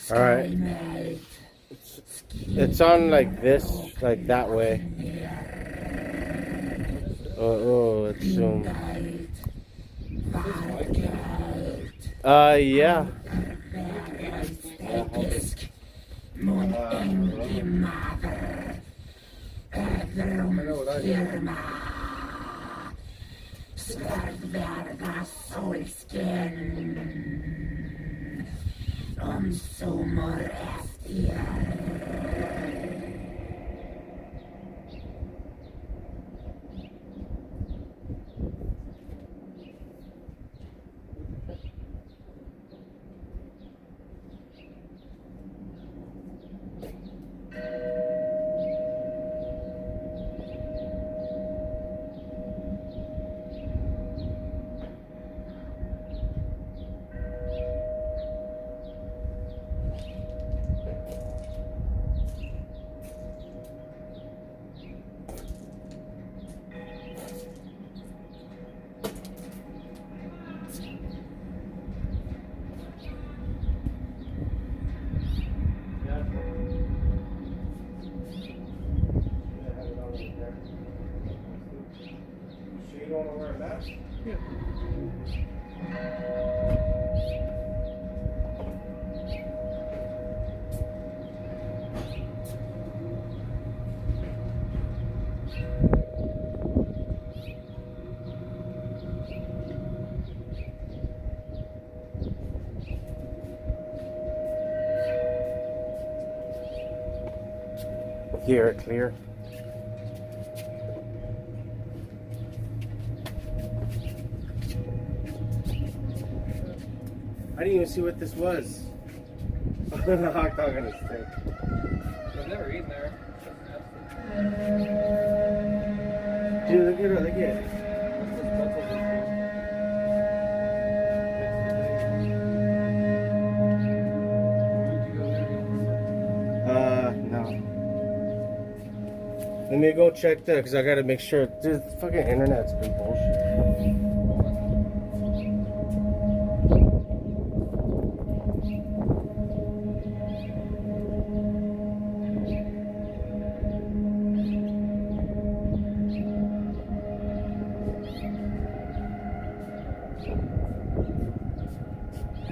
All right. It's on like this, like that way. Oh, let's zoom. Yeah. You don't want to wear a mask? Yeah. Here, clear. I didn't even see what this was. The hot dog on a stick. I've never eaten there. Dude, look at it, look at it. No. Let me go check that, because I gotta make sure. Dude, the fucking internet's been bullshit.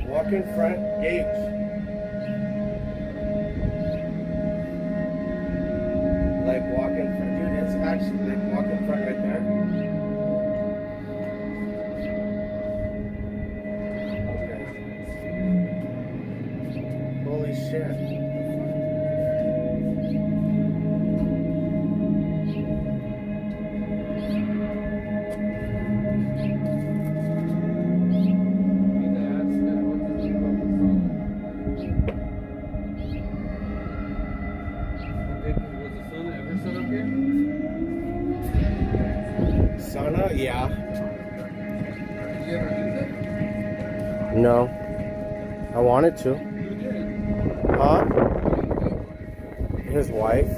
Walk in front, gauge. Like walk in front, dude, it's actually like walk in front right there. Okay. Holy shit. Sauna? Yeah. Did you ever use it? No. I wanted to. Who did? Huh? His wife.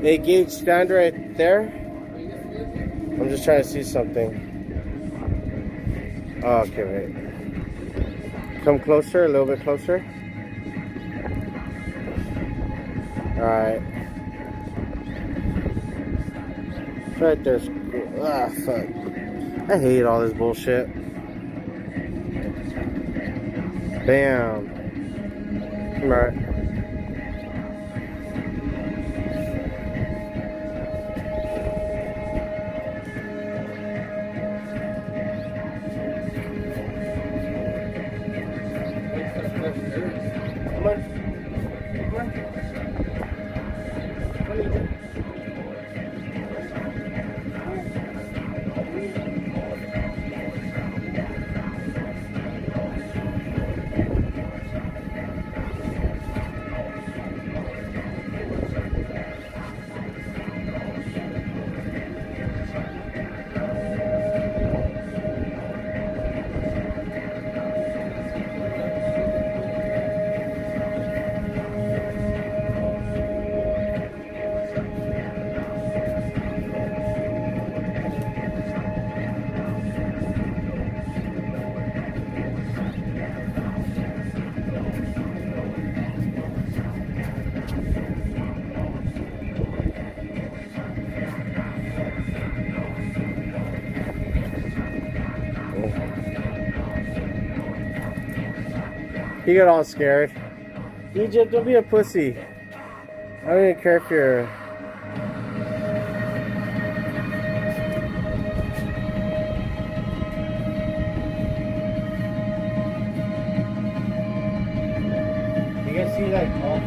Hey, Gage, stand right there. I'm just trying to see something. Oh, okay, wait. Come closer, a little bit closer. Alright. Right there's ah fuck. I hate all this bullshit. Bam. Right. Come on. Come on. What are you doing? He got all scared. Egypt, don't be a pussy. I don't even care if you're... You guys see that call?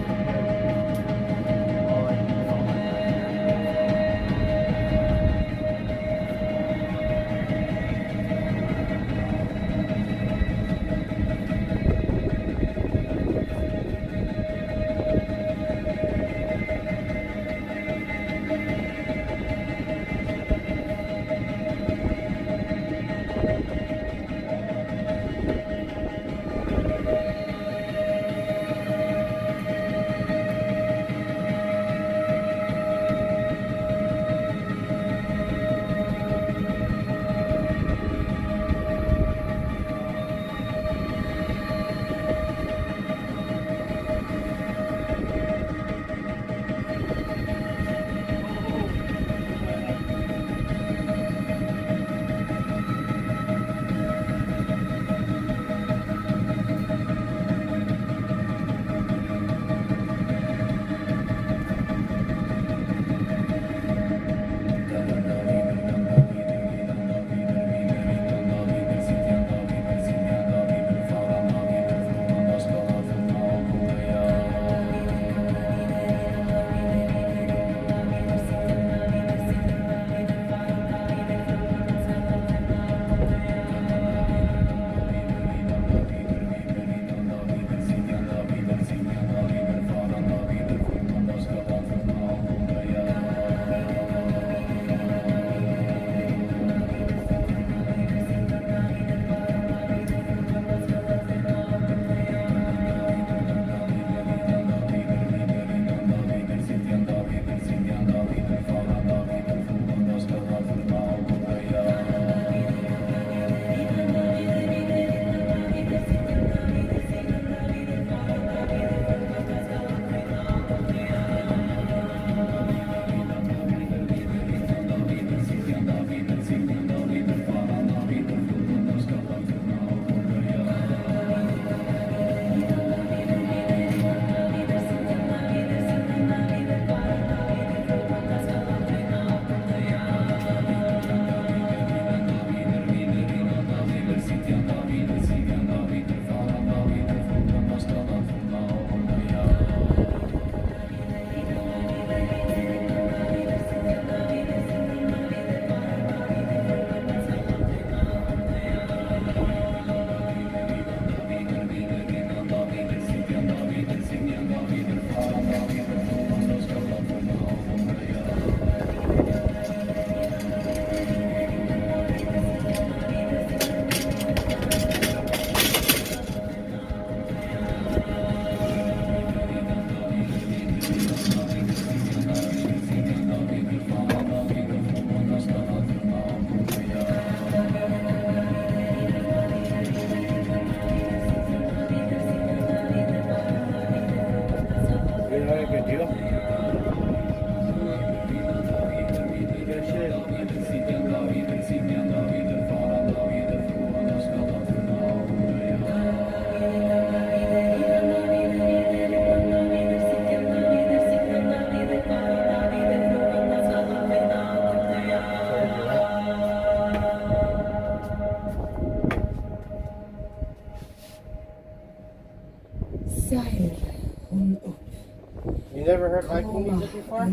You never heard Viking music before?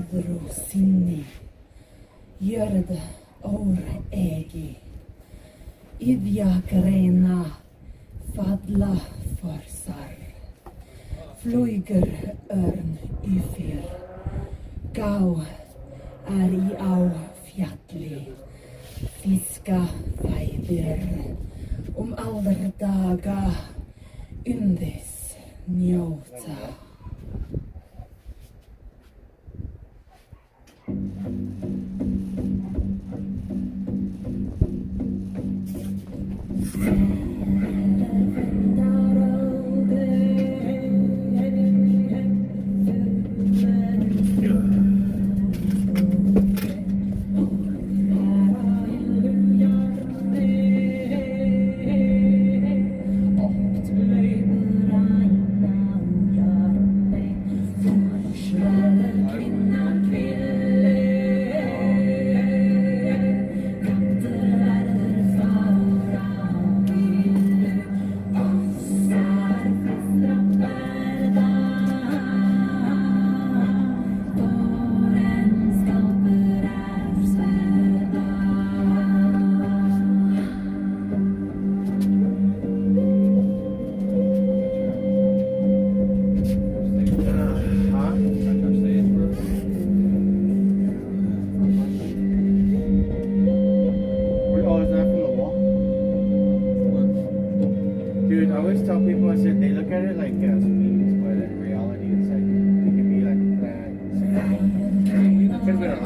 Jörd or egi. Idja grena fadla forsar. Flyger örn yfir. Gau I á fjalli. Fiska fæðir. Aldardaga yndis njóta.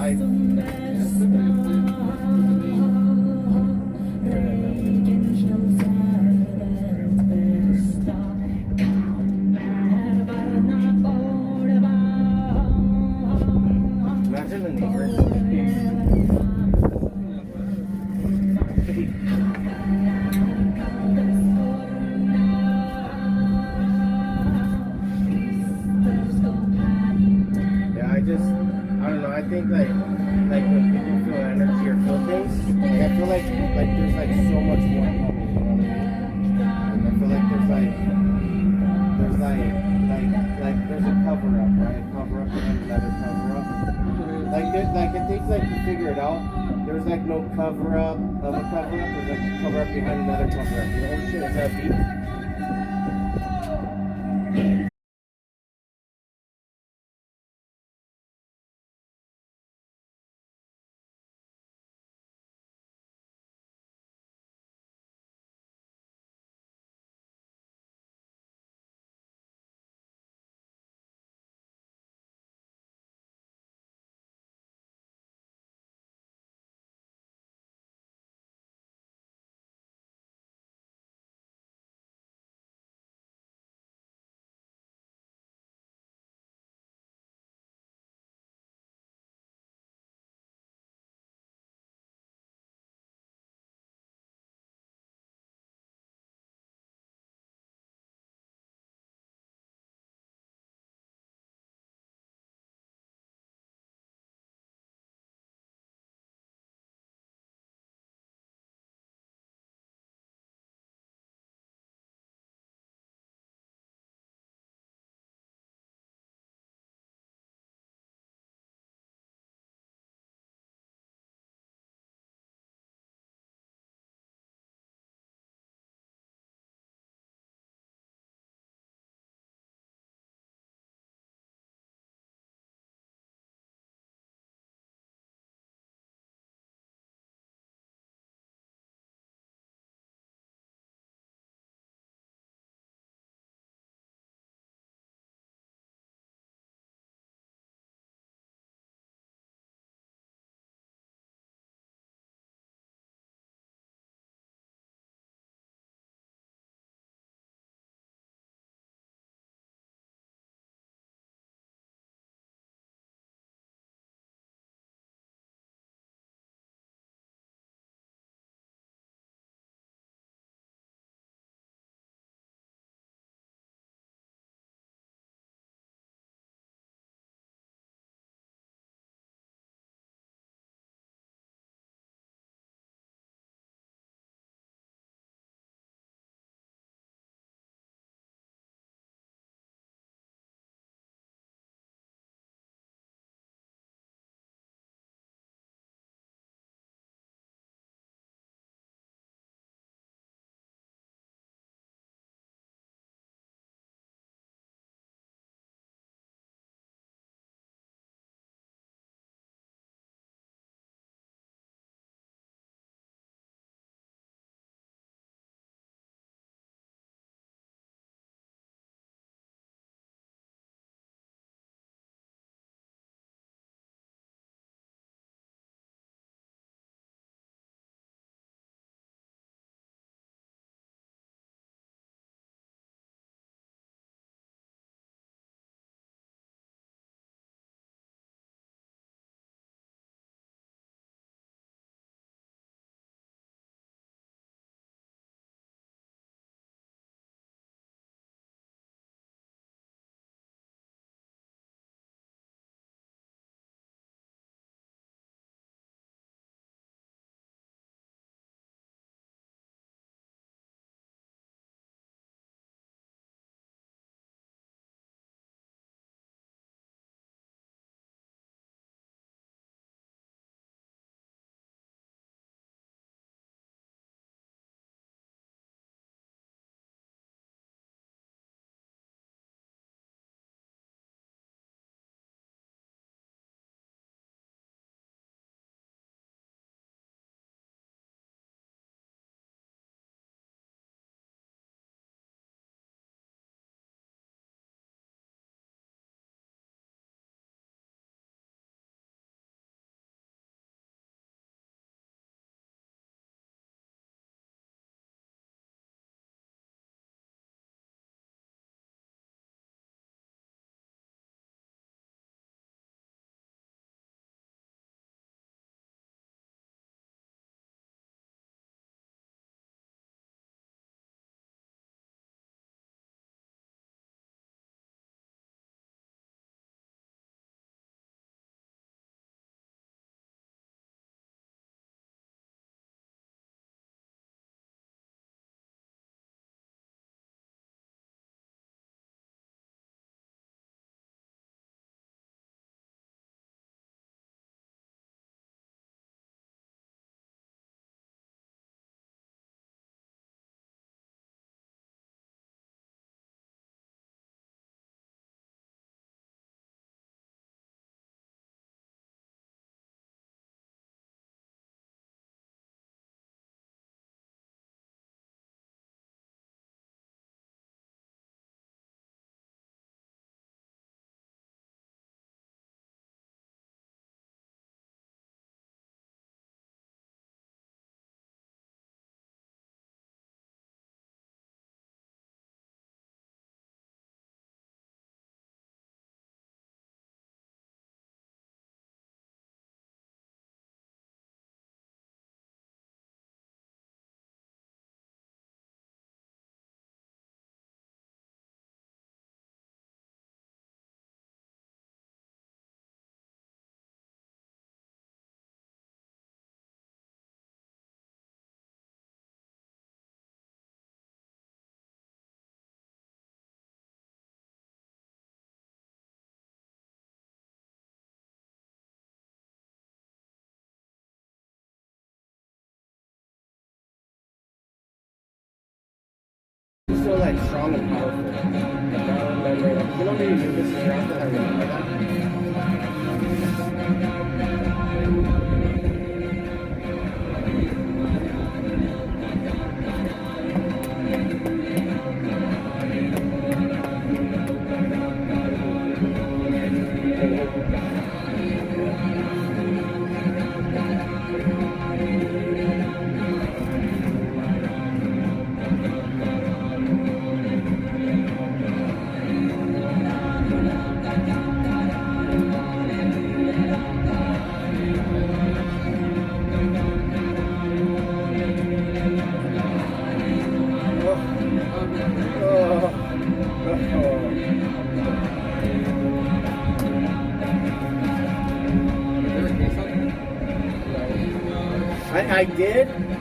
light. Imagine the neighbors. Yeah, I don't know. I think like when people feel energy or feel things, like I feel like there's like so much more coming. You know what I mean? Like, I feel like there's there's a cover up, right? A cover up and another cover up. I think like you figure it out. There's like no cover up of a cover up. There's like a cover up behind another cover up. You know, oh shit, is that deep? It's so like strong and powerful. Like, I don't remember. Like, you know, maybe Anubis is around that. I remember that.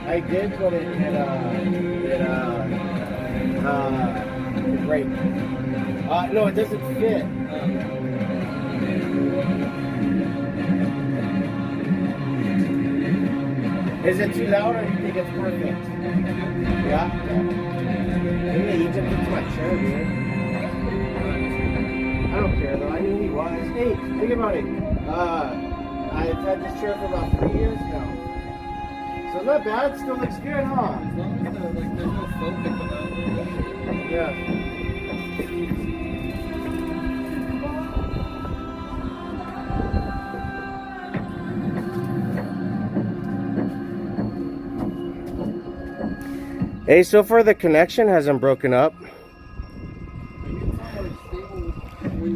I did, but it break. No, it doesn't fit. Is it too loud, or do you think it's perfect? Yeah. Maybe you jumped into my chair, dude. I don't care though. I knew he was. Hey, think about it. I've had this chair for about 3 years now. So not bad, it still looks good, huh? As long as there's no foam to come out. Yeah. Hey, so far the connection hasn't broken up.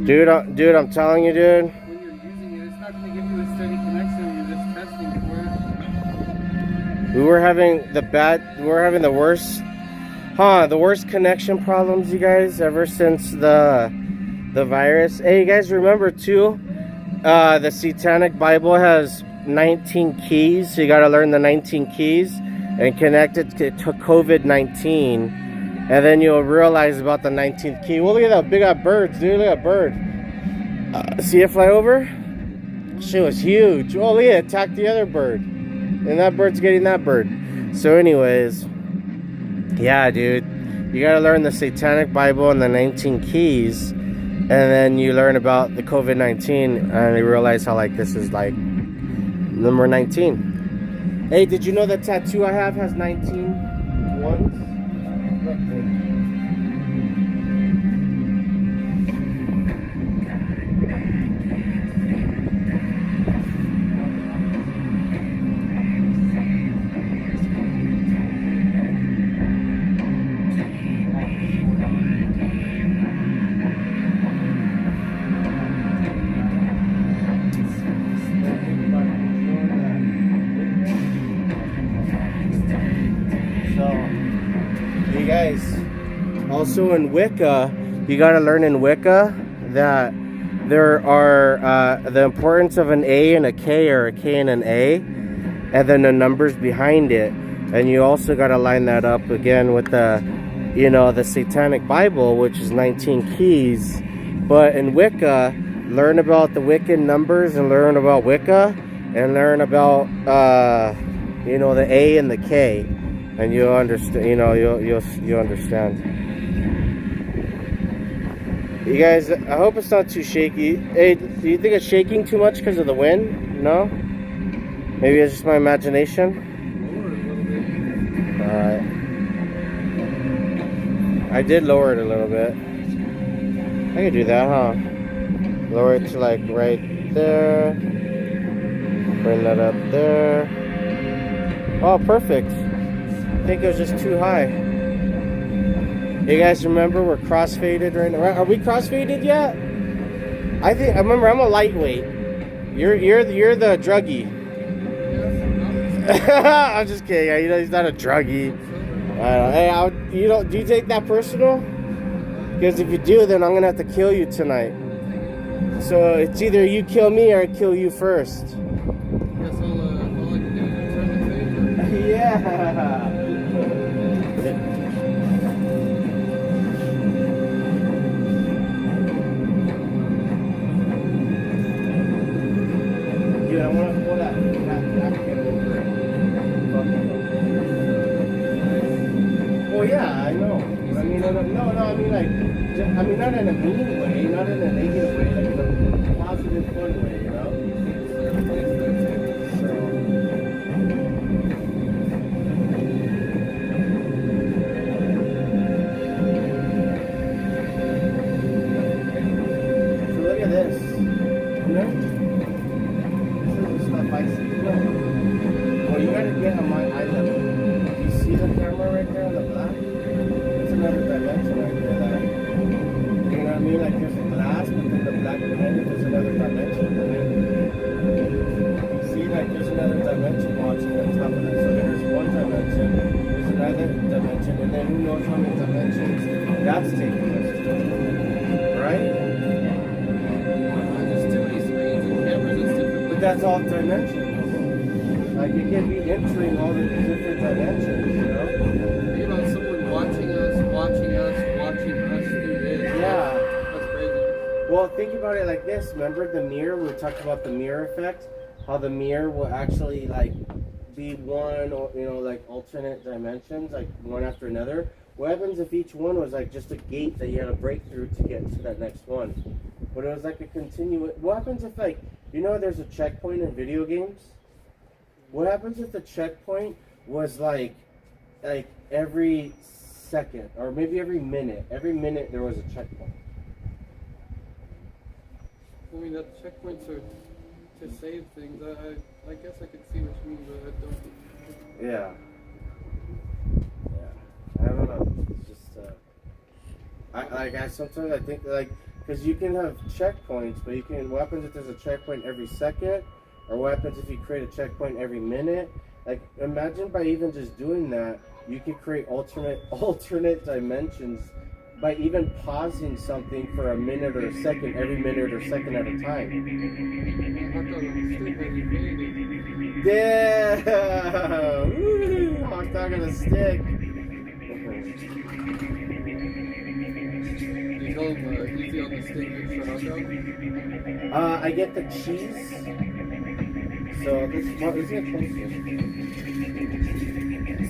Dude, I'm telling you, dude. When you're using it, it's not going to give you a steady connection. You're just testing for it. We were having the worst connection problems, you guys, ever since the virus. Hey, you guys remember too, the Satanic Bible has 19 keys, so you got to learn the 19 keys and connect it to COVID-19, and then you'll realize about the 19th key. Well, look at that big birds, dude. Look at that bird. See it fly over? Shit was huge. Oh, look at it, attacked the other bird. And that bird's getting that bird. So anyways, yeah, dude, you gotta learn the Satanic Bible and the 19 keys, and then you learn about the COVID-19, and you realize how like this is like number 19. Hey, did you know that tattoo I have has 19 ones? Look, dude. Also in Wicca, you got to learn in Wicca that there are the importance of an A and a K, or a K and an A, and then the numbers behind it. And you also got to line that up again with the, the Satanic Bible, which is 19 keys. But in Wicca, learn about the Wiccan numbers and learn about Wicca, and learn about the A and the K, and you'll understand. You'll understand. You guys, I hope it's not too shaky. Hey, do you think it's shaking too much because of the wind? No? Maybe it's just my imagination? Alright. I did lower it a little bit. I could do that, huh? Lower it to like right there. Bring that up there. Oh, perfect. I think it was just too high. You guys remember we're crossfaded right now? Are we crossfaded yet? I remember I'm a lightweight. You're the druggie. I'm just kidding. He's not a druggie. Hey, do you take that personal? Because if you do, then I'm gonna have to kill you tonight. So it's either you kill me or I kill you first. Guess all I can do is turn the favor. Yeah. Dude, I want to pull that African over. Well, yeah, I know. I mean, I mean, not in a mean way, not in a negative way, like in a positive, fun way, you know? So look at this. You know? This is the stuff I see. You know? Well, you gotta get on my eye level. You see the camera right there in the black? It's another dimension right there that, you know what I mean? Like there's a glass, but then the black behind it, there's another dimension, right? See, like there's another dimension watching on top of that. So there's one dimension, there's another dimension, and then who knows how many dimensions that's taking us to, right? There's too many screens and cameras and stuff. But that's all dimensions. Like you can be entering all the different dimensions, you know? Think about someone watching us through this. Yeah. That's crazy. Well, think about it like this. Remember the mirror? We talked about the mirror effect. How the mirror will actually like be one, or you know, like alternate dimensions, like one after another. What happens if each one was like just a gate that you had to break through to get to that next one? But it was like a continuous. What happens if like, you know, there's a checkpoint in video games? What happens if the checkpoint was like every second or maybe every minute? Every minute there was a checkpoint. I mean, that checkpoints are to save things. I guess I could see what you mean, but I don't. Yeah. Yeah. I don't know. It's just I sometimes I think like because you can have checkpoints, but you can. What happens if there's a checkpoint every second? Or what happens if you create a checkpoint every minute? Like, imagine by even just doing that, you could create alternate dimensions by even pausing something for a minute or a second, every minute or second at a time. Yeah! Woo! Hot dog on a stick. You tell them easy on the stick extra hot dog? I get the cheese. So this what is it closer?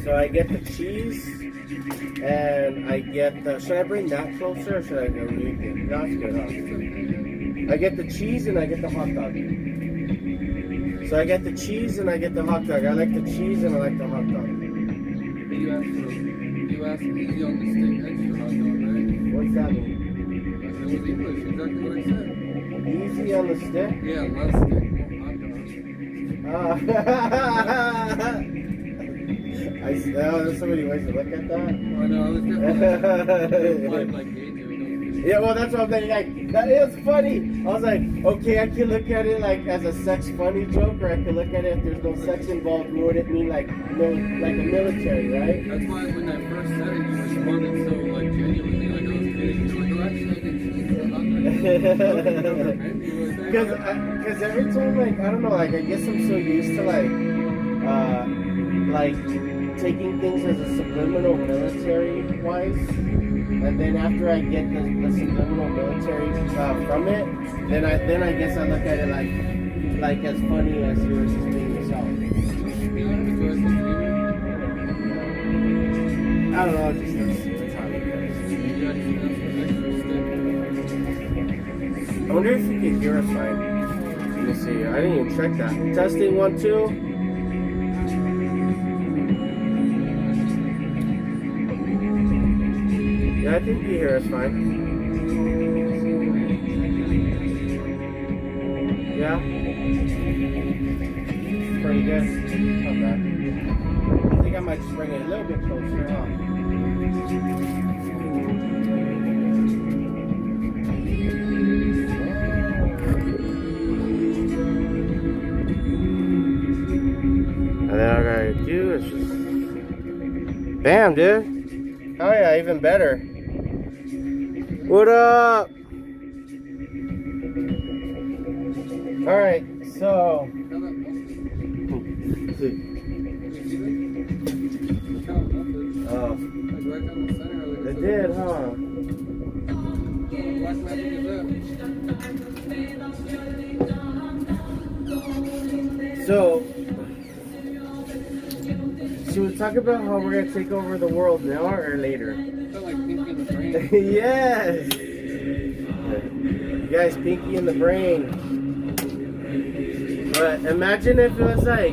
So I get the cheese and I get the should I bring that closer or should I go leave it? That's good, huh? I get the cheese and I get the hot dog. So I get the cheese and I get the hot dog. I like the cheese and I like the hot dog. You asked easy on the stick extra hot dog, right? What's that mean? That was English, exactly what I said. Easy on the stick? Yeah, less stick, more hot dog. There's so many ways to look at that. I know, I was definitely like AJ. Yeah, well, that's what I'm saying. Like, that is funny. I was like, okay, I can look at it like as a sex funny joke, or I can look at it if there's no sex involved. What would it mean, like a military, right? That's why when I first said it, you responded so like genuinely, like I was kidding. You're like, oh, actually, I can cheese the hot dog. Because every time, like, I don't know, like, I guess I'm so used to like taking things as a subliminal military wise, and then after I get the subliminal military from it, then I guess I look at it like as funny as you were just being yourself. I don't know, just that's how it goes. I wonder if you can hear us fine. Let me see. I didn't even check that. Testing 1, 2. Yeah, I think you hear us fine. Yeah? Pretty good. Not bad. I think I might just bring it a little bit closer, huh? And then all I gotta do is just... Bam, dude! Oh yeah, even better. What up? Alright, so... Oh. It did, huh? So we talk about how we're gonna take over the world now or later? I feel like thinking the brain Yes. You guys, Pinky in the Brain. But imagine if it was like,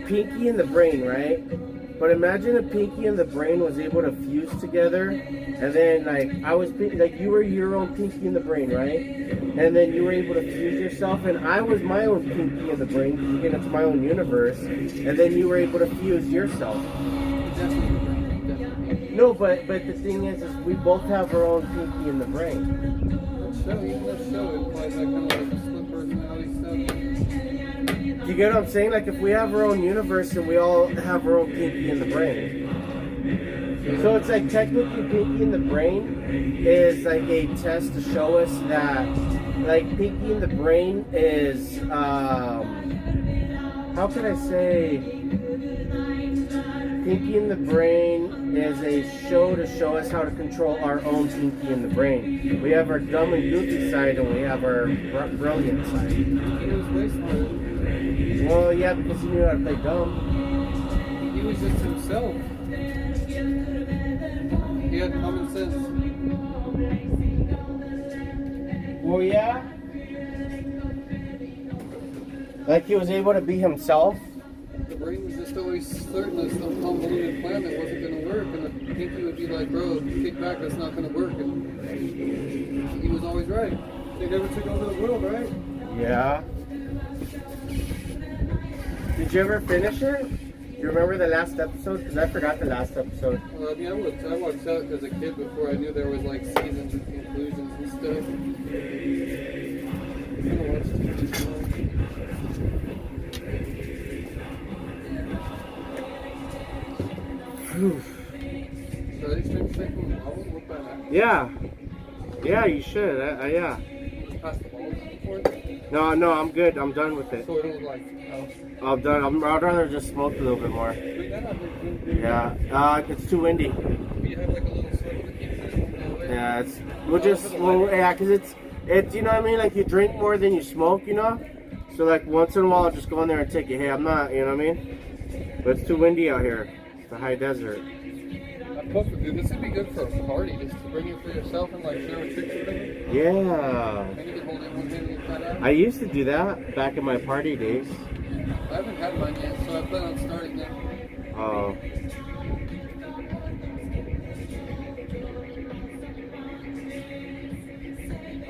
Pinky in the Brain, right? But imagine if Pinky and the Brain was able to fuse together, and then like you were your own Pinky in the Brain, right? And then you were able to fuse yourself, and I was my own Pinky in the Brain, to get into my own universe, and then you were able to fuse yourself. No, but the thing is we both have our own Pinky in the Brain. Let's show it. Like that kind of like split personality stuff. You get what I'm saying? Like if we have our own universe and we all have our own Pinky in the Brain. So it's like technically Pinky in the Brain is like a test to show us that like Pinky in the Brain is how can I say, Pinky in the Brain is a show to show us how to control our own Pinky in the Brain. We have our dumb and goofy side and we have our brilliant side. He was way smarter. Well, yeah, because he knew how to play dumb. He was just himself. He had common sense. Well, yeah. Like he was able to be himself. The Brain was just always certain that some convoluted plan that wasn't going to work, and the Pinky would be like, bro, kick back, that's not going to work. And he was always right. They never took over the world, right? Yeah. Did you ever finish it? Do you remember the last episode? Because I forgot the last episode. Well, I mean, I watched out as a kid before I knew there was like seasons and conclusions and stuff. I kind of watched TV shows. So I expect to look by that. Yeah. Yeah, you should. Yeah. Pass the ball before. No, I'm good. I'm done with it. So it was like, I'm done. I'd rather just smoke a little bit more. Yeah. It's too windy. You have like a little circle that keeps it. Yeah, because it's you know what I mean? Like you drink more than you smoke, you know? So like once in a while I'll just go in there and take it. Hey, I'm not, you know what I mean? But it's too windy out here. It's the high desert. This would be good for a party, just to bring it for yourself and like share a trick or whatever. Yeah. And you can hold it one hand and cut out. I used to do that back in my party days. I haven't had mine yet, so I plan on starting now. Oh.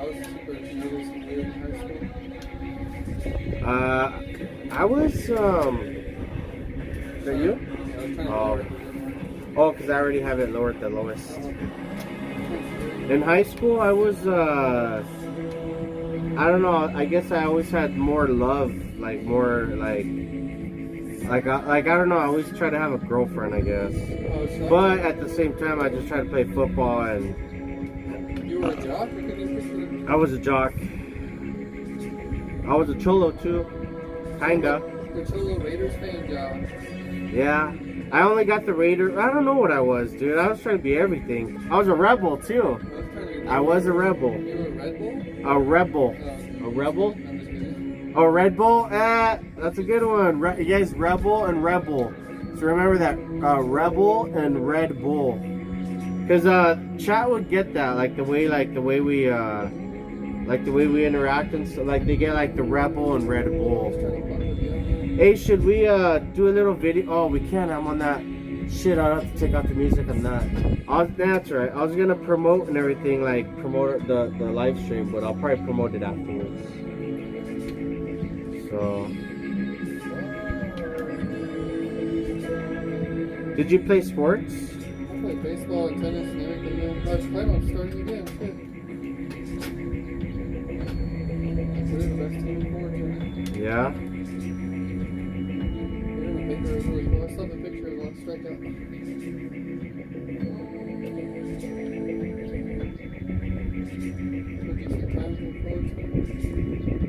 I was super nervous and weird in high school. I was, is that you? Yeah, I was trying to Oh. Oh, because I already have it lowered the lowest. In high school, I was, I don't know, I guess I always had more love, like more, like I don't know, I always try to have a girlfriend, I guess. But at the same time, I just try to play football and... You were a jock? I was a jock. I was a cholo too, kinda. The Cholo Raiders fan job. Yeah. I only got the Raider. I don't know what I was, dude. I was trying to be everything. I was a rebel too. I was a rebel. You were a Red Bull? A rebel. A rebel? I'm just kidding. A Red Bull? That's a good one. You guys, rebel and rebel. So remember that. Rebel and Red Bull. Because chat would get that, like the way we interact and so, like they get like the Rebel and Red Bull. Hey, should we do a little video? Oh, we can. I'm on that. Shit, I'll have to take out the music on that. That's right. I was gonna promote and everything, like promote the live stream, but I'll probably promote it afterwards. So, did you play sports? I played baseball and tennis and everything. Man. I was planning on starting again. Shit. We're the best team in Florida. Yeah. I saw the picture of one strikeout.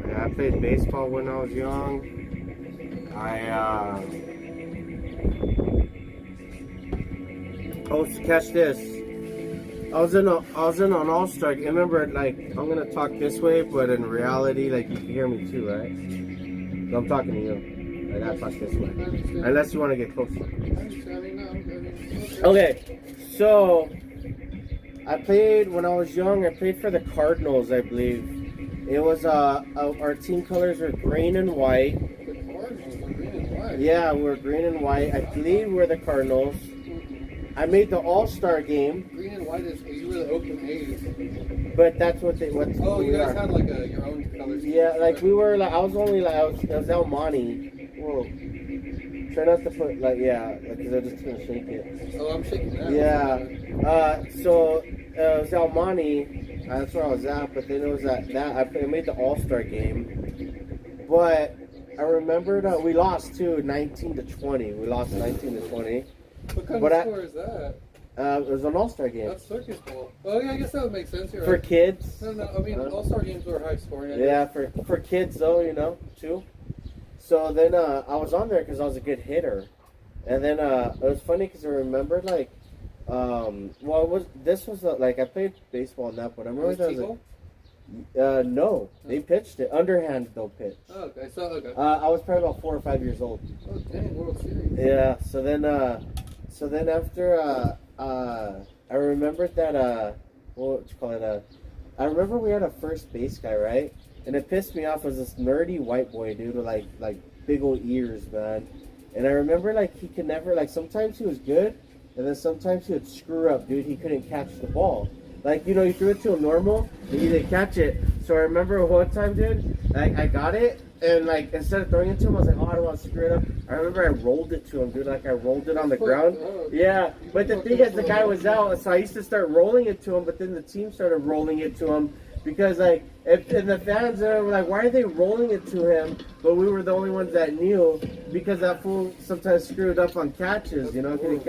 Yeah, I played baseball when I was young. Oh, catch this. I was in an all-star. I remember, like, I'm gonna talk this way, but in reality, like, you can hear me too, right? So I'm talking to you. I gotta pass this I way. understand. Unless you want to get closer. I mean, no, okay. Okay, so I played when I was young. I played for the Cardinals, I believe. It was our team colors were green and white. The Cardinals are green and white. Yeah, we're green and white. I believe we're the Cardinals. I made the All-Star game, Green and white is you were the Oakland A's. but that's what Oh, we you guys are. had like your own colors. Yeah, like we were like I was only like it was El Monte. Whoa. Try not to put like because I'm just gonna shake it. Oh, I'm shaking that. Yeah. So it was El Monte. That's where I was at, but then it was at that I made the All-Star game, but I remembered we lost too, 19-20. We lost 19-20. What kind But of score is that? It was an All-Star game That's circus ball. Oh yeah, I guess that would make sense. You're for right. kids. No, I mean all-star games were high scoring. Yeah, for kids though, too. So then I was on there because I was a good hitter, and then it was funny because I remembered like, this was like I played baseball and that, but I remember that was no, they pitched it underhand though pitch. Oh, okay. So okay. I was probably about 4 or 5 years old. Oh dang, World Series. Yeah. So then after I remembered that what you call it I remember we had a first base guy, right? And it pissed me off was this nerdy white boy dude with like big old ears, man. And I remember like he could never like sometimes he was good and then sometimes he would screw up, dude. He couldn't catch the ball. Like, you threw it to him normal and he didn't catch it. So I remember one time, dude, like I got it and like instead of throwing it to him, I was like, oh, I don't want to screw it up. I remember I rolled it to him, dude. Like I rolled it on the ground. Yeah, but the thing is, the guy was out, so I used to start rolling it to him. But then the team started rolling it to him because like, and the fans were like, why are they rolling it to him? But we were the only ones that knew because that fool sometimes screwed up on catches. Couldn't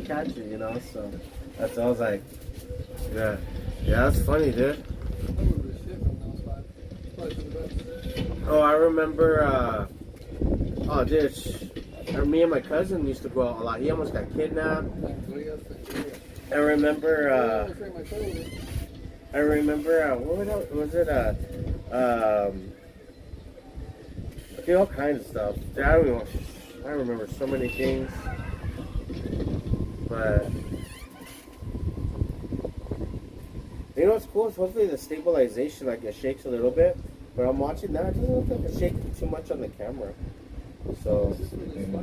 catch it. So that's I was like, yeah, that's funny, dude. Oh, I remember. Oh, dude. Me and my cousin used to go out a lot. He almost got kidnapped. I remember. What was it? All kinds of stuff. Dude, I don't even. I remember so many things. But you know what's cool? It's hopefully the stabilization, like it shakes a little bit. But I'm watching that. It doesn't look like it's shaking too much on the camera. So it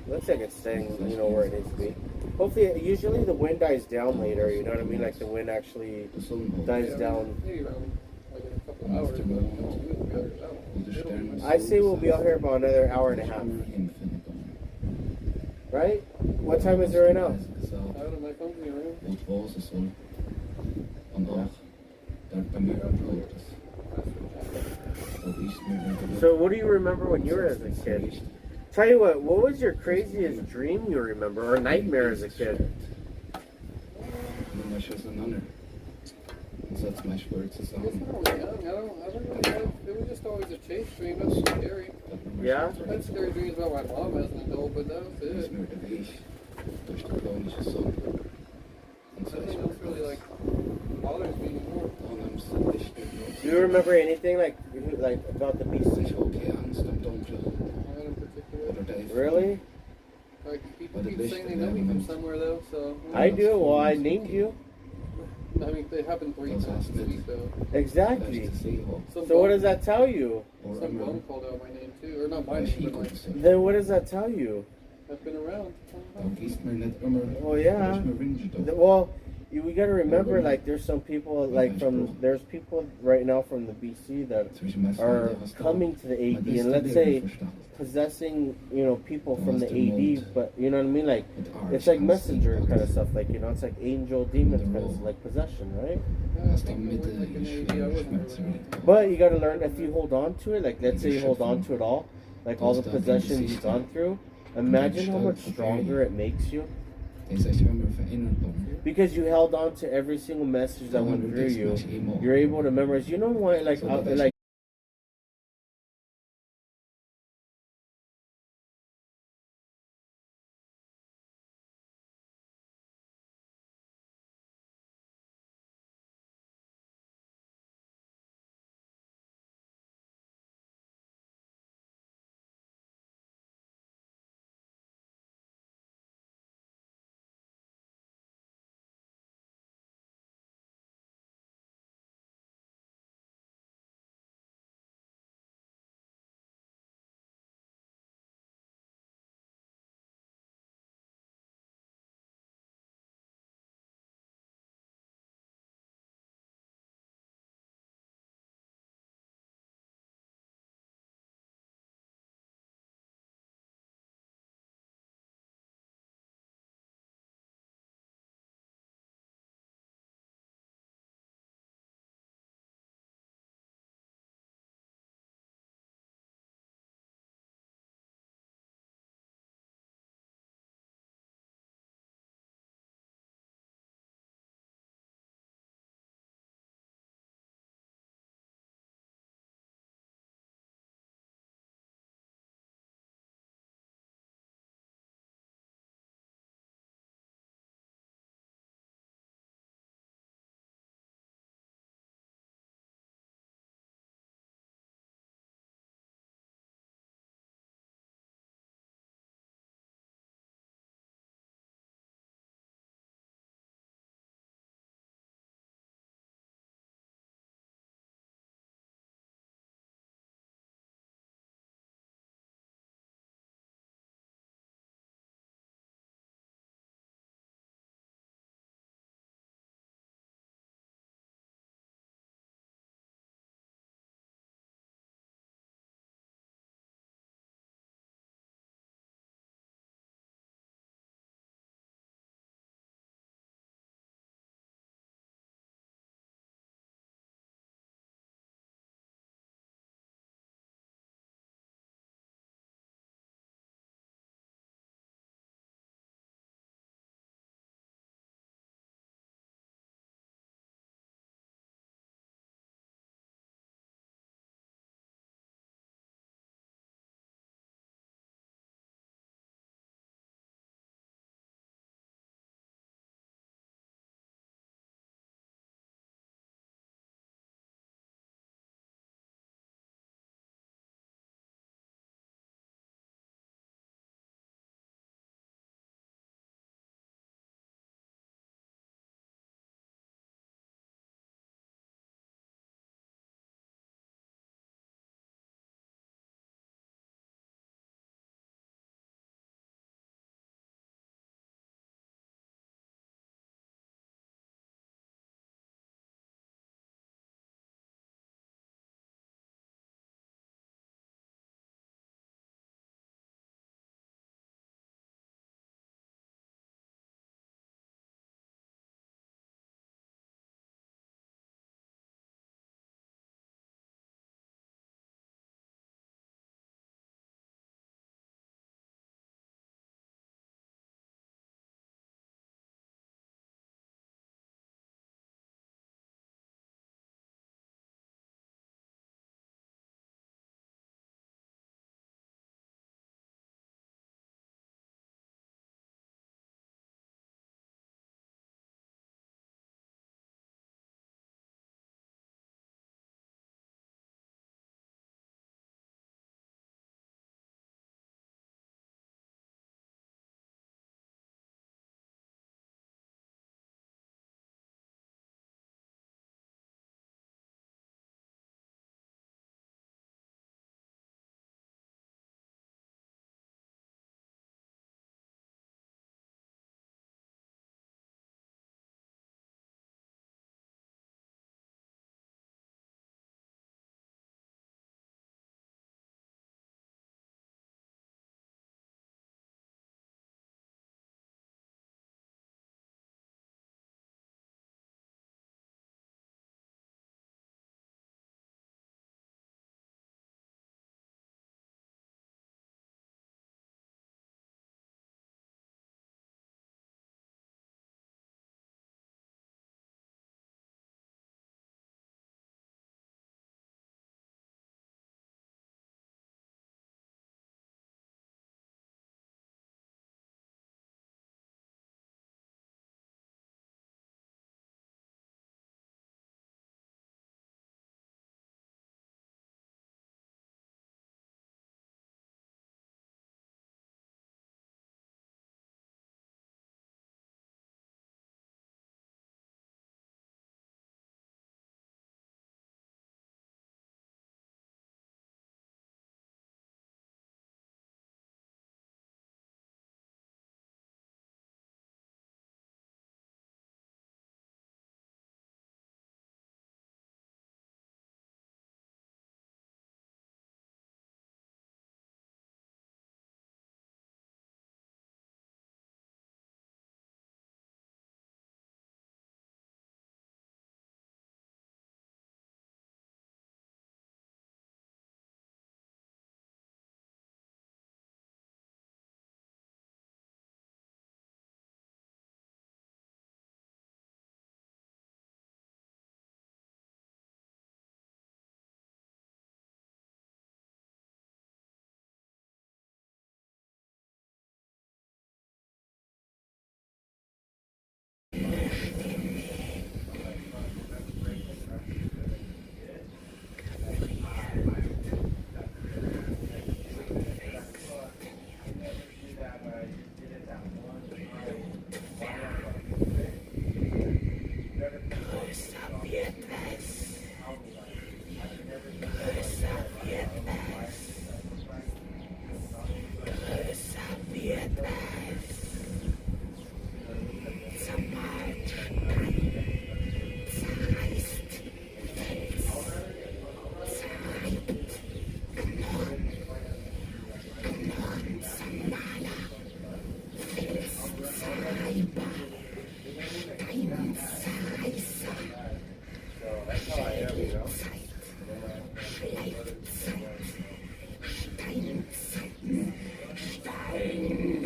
looks like it's staying, where it needs to be. Hopefully, usually the wind dies down later. You know what I mean? Like the wind actually dies down. Maybe around like in a couple hours. I say we'll be out here about another hour and a half. Right? What time is it right now? I don't know, my phone's in your room. So what do you remember when you were as a kid? Tell you what was your craziest dream you remember or nightmare as a kid? It's not really young. I don't know. It was just always a chase dream. That's scary. Yeah? I had scary dreams about my mom as an adult, but that was it. Nothing else really like bothers me anymore. Do you remember anything like about the beast? Not in particular. Really? Like people keep saying they know me from somewhere though, so. I do. Well, I named you. I mean, they happened 3 times this week though. Exactly. So what does that tell you? Some bum called out my name too, or not my name, but like. Then what does that tell you? I've been around. Oh yeah. Well, we got to remember, like, there's some people, like, there's people right now from the BC that are coming to the AD, and let's say possessing, people from the AD, but you know what I mean? Like, it's like messenger kind of stuff, like, it's like angel, demons kind of, like possession, right? But you got to learn, if you hold on to it, like, let's say you hold on to it all the possessions you've gone through, imagine how much stronger it makes you. Because you held on to every single message that went through you. You're able to memorize. You know why, like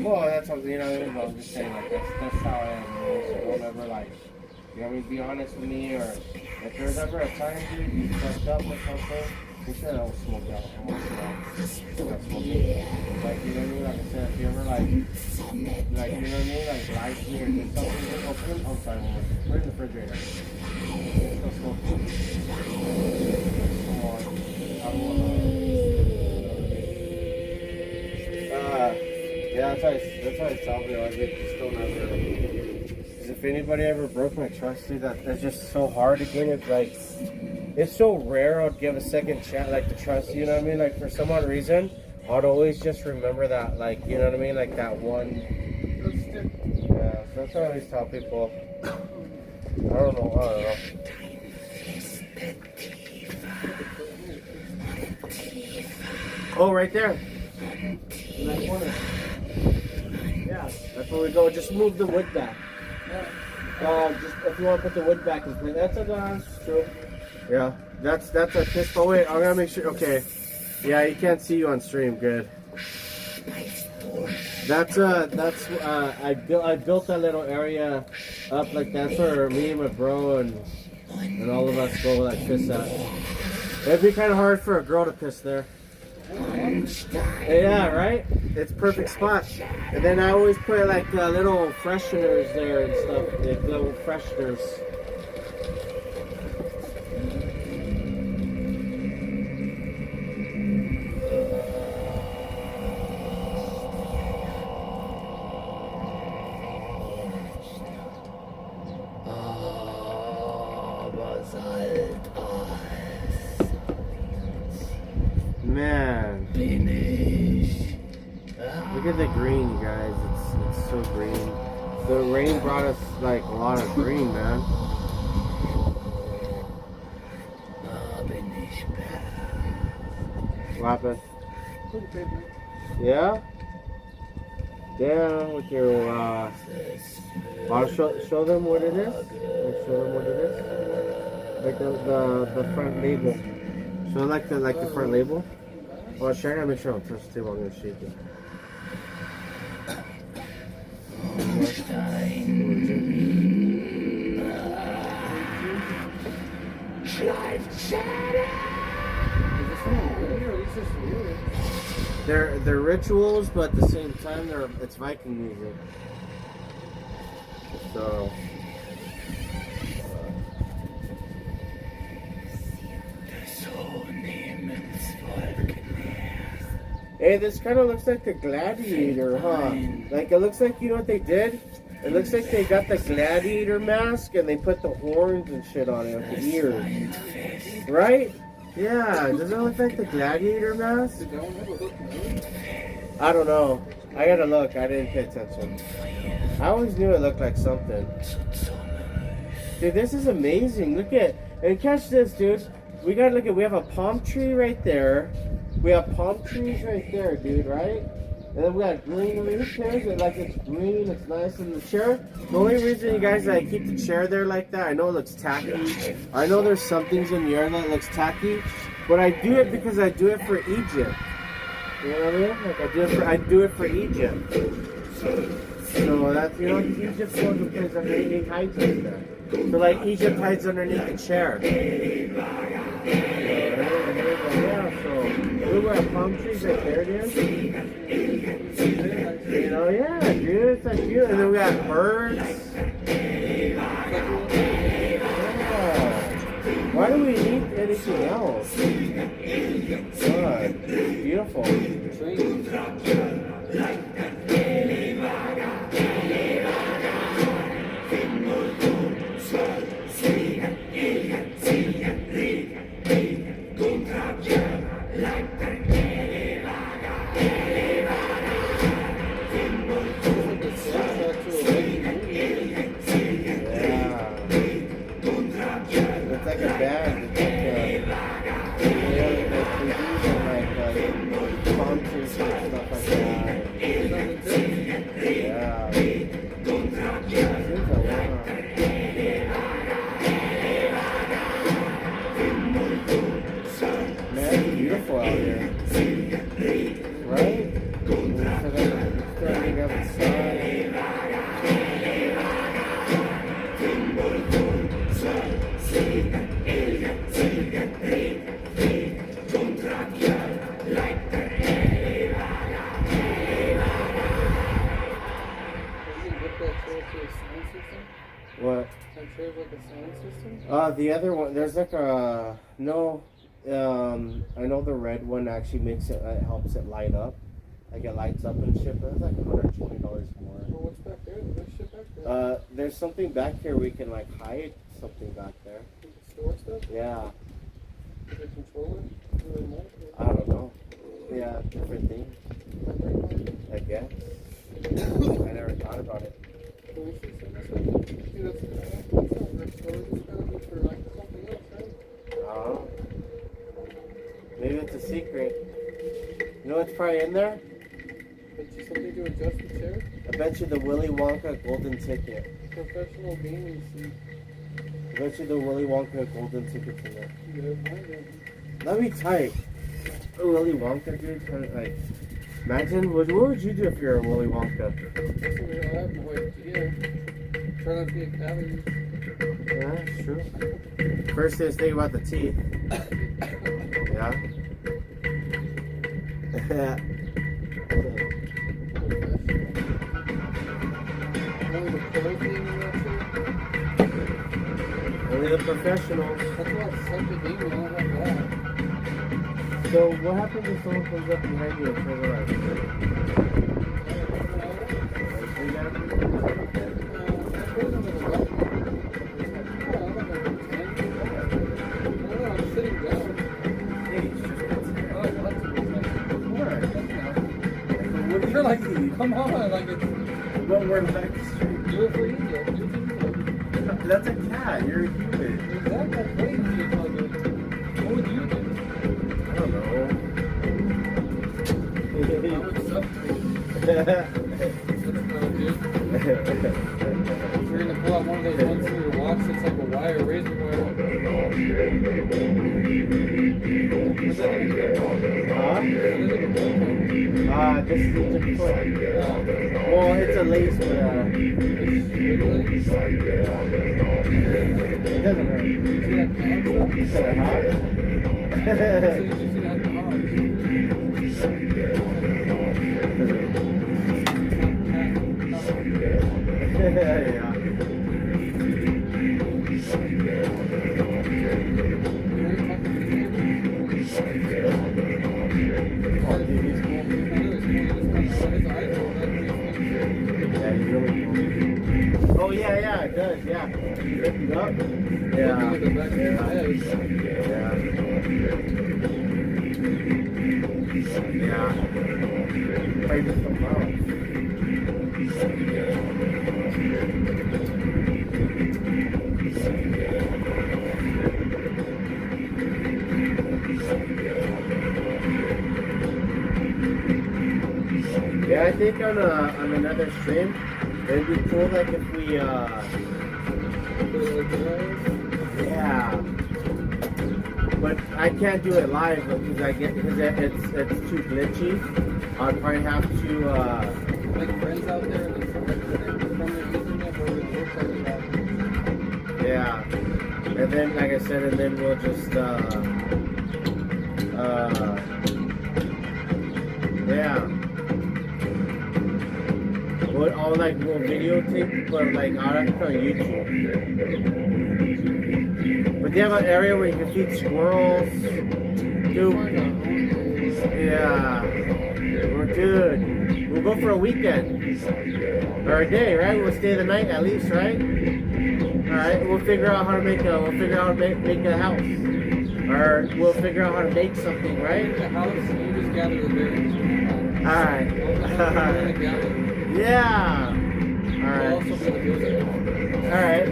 Well, that's something, you know, I'm just saying, like, that's how I am, you know, so don't ever, like, you know what I mean, be honest with me, or if there's ever a time, dude, you fucked up or something, you said I'll smoke out, I won't smoke. Like, you know what I mean, like I said, if you ever, like, you know what I mean, like, lie to me or do something, just open them, I'm sorry, put it in the refrigerator. Don't smoke. Come on, I won't, yeah, that's why I tell people, like, just don't ever, because if anybody ever broke my trust, dude, that's just so hard to get it, like, it's so rare I'd give a second chance, like, to trust, you know what I mean, like, for some odd reason, I'd always just remember that, like, you know what I mean, like, that one, yeah, so that's what I always tell people, I don't know. Oh, right there, in that corner. Yeah, that's where we go. Just move the wood back. Just if you want to put the wood back, that's true. Yeah, that's a pistol. Wait, I'm gonna make sure. Okay, yeah, you can't see you on stream. Good. I built that little area up like that's where me and my bro and all of us go like piss at. It'd be kind of hard for a girl to piss there. Yeah, right? It's a perfect spot. And then I always put like little fresheners there and stuff. Like little fresheners. Man, look at the green, you guys. It's so green. The rain brought us like a lot of green, man. What happened? Yeah. Damn, with your I'll show them what it is. Like, show them what it is. Like the front label. So like the front label. Well, sure, I gotta make sure I don't touch the table. I'm gonna shake it. They're rituals, but at the same time, it's Viking music. So. Hey, this kind of looks like the gladiator, huh? Like, it looks like, you know what they did? It looks like they got the gladiator mask and they put the horns and shit on it, with the ears. Right? Yeah, doesn't it look like the gladiator mask? I don't know. I gotta look. I didn't pay attention. I always knew it looked like something. Dude, this is amazing. Look at, and catch this, dude. We gotta look at, we have a palm tree right there. We have palm trees right there, dude, right? And then we got greenery. Who cares? Like, it's green, it's nice. And the chair, the only reason you guys keep the chair there like that, I know it looks tacky. I know there's some things in the air that looks tacky, but I do it because I do it for Egypt. You know what I mean? Like, I do it for Egypt. So that's, you know, Egypt's one of the places underneath hides like that. So like Egypt hides underneath the chair. Yeah, so we have palm trees right there, dude. You know, yeah, dude, it's like cute. And then we got birds. Yeah. Why do we need anything else? God, beautiful. beautiful out here. Right? Starting up the sun. What? The other one, there's like a, no, I know the red one actually makes it, helps it light up. Like it lights up and shit, but it's like $120 more. Well, what's back there? There's shit back there. There's something back here we can like hide something back there. Store stuff? Yeah. Does it control it? Remote? I don't know. Yeah, different things. I guess. I never thought about it. Well, we should send this up. See, that's not rich storage. It's gotta be for like something else, right? Oh. Maybe it's a secret. You know what's probably in there? Bet you something to adjust the chair? I bet you the Willy Wonka golden ticket. Professional gaming seat. I bet you the Willy Wonka golden ticket's in there. You gotta find it. That'd be tight. A Willy Wonka, dude. Kind of like, imagine, what would you do if you're a Willy Wonka? Basically, I have no idea. Try not to be a cavity. Yeah, that's true. First thing is think about the teeth. Yeah. Only the pros being in that chair? Only the professionals. That's why it's such a game, I don't have that. So what happens if someone comes up behind you and turns around? I'm sitting down. You're like, come on, like it's. But we're back straight. Do it for you. Do it for you. That's a cat. You're a human. Exactly. That's crazy. What would you do? I don't know. I would suck. That's not good. You're gonna pull out one of those ones from your watch that's like a wire, razor wire. What's that? Huh? This is a foot. Well, it's a lace, but it doesn't hurt. Is it hot? Yeah. Oh yeah, it does, yeah. Lift it up. Yeah. Yeah. Play this tomorrow. Yeah, I think on another stream, it'd be cool like if we yeah. But I can't do it live because it's too glitchy. I'd probably have to like friends out there from the internet or yeah. And then like I said, and then we'll just yeah. We'll videotape, but like I'll have to put on YouTube. But they have an area where you can feed squirrels. Dude. Yeah. We're good. We'll go for a weekend. Or a day, right? We'll stay the night at least, right? Alright, we'll figure out how to make a house. Or we'll figure out how to make something, right? The house, you just gather the berries. Alright. Yeah. Alright. Alright.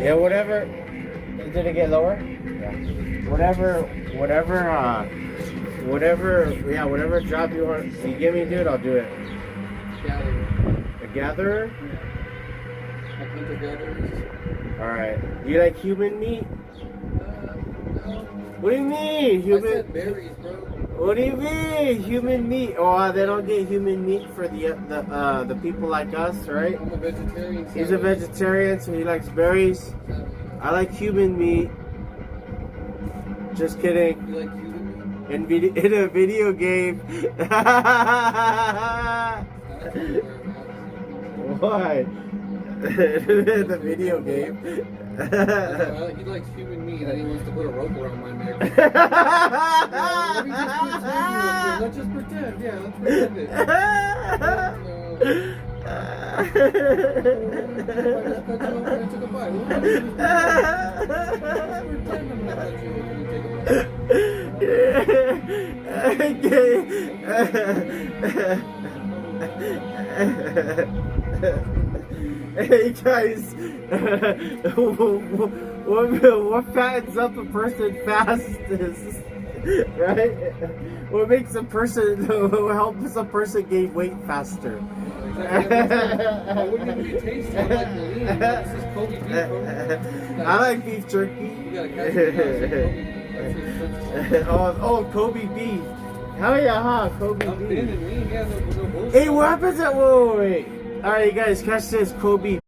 Yeah, whatever. Did it get lower? Yeah. Whatever job you want, you give me, dude, I'll do it. gatherer. A gatherer? Yeah. Like hunter-gatherers. Alright. Do you like human meat? No. What do you mean? I Human. said berries, bro. What do you mean? Human meat? Oh, they don't get human meat for the people like us, right? I'm a vegetarian. He's a vegetarian, so he likes berries. I like human meat. Just kidding. You like human meat? In a video game. Why? The video game. He likes human meat and he wants to put a rope around my neck. Let me just pretend real quick. Let's just pretend. Yeah, let's pretend it. If I just cut you open and took a bite. What? Pretend I'm gonna cut you open and take a bite. Hey guys, what fattens up a person fastest, right? What makes a person, helps a person gain weight faster? Why wouldn't it be tasty? I like lean. This is Kobe beef, bro. I like beef jerky. You gotta catch it. Oh, Kobe beef. Hell yeah, huh? Kobe I'm beef. thin and lean. Yeah, no bullshit. Hey, what happens at, wait. Alright, guys, catch this, Kobe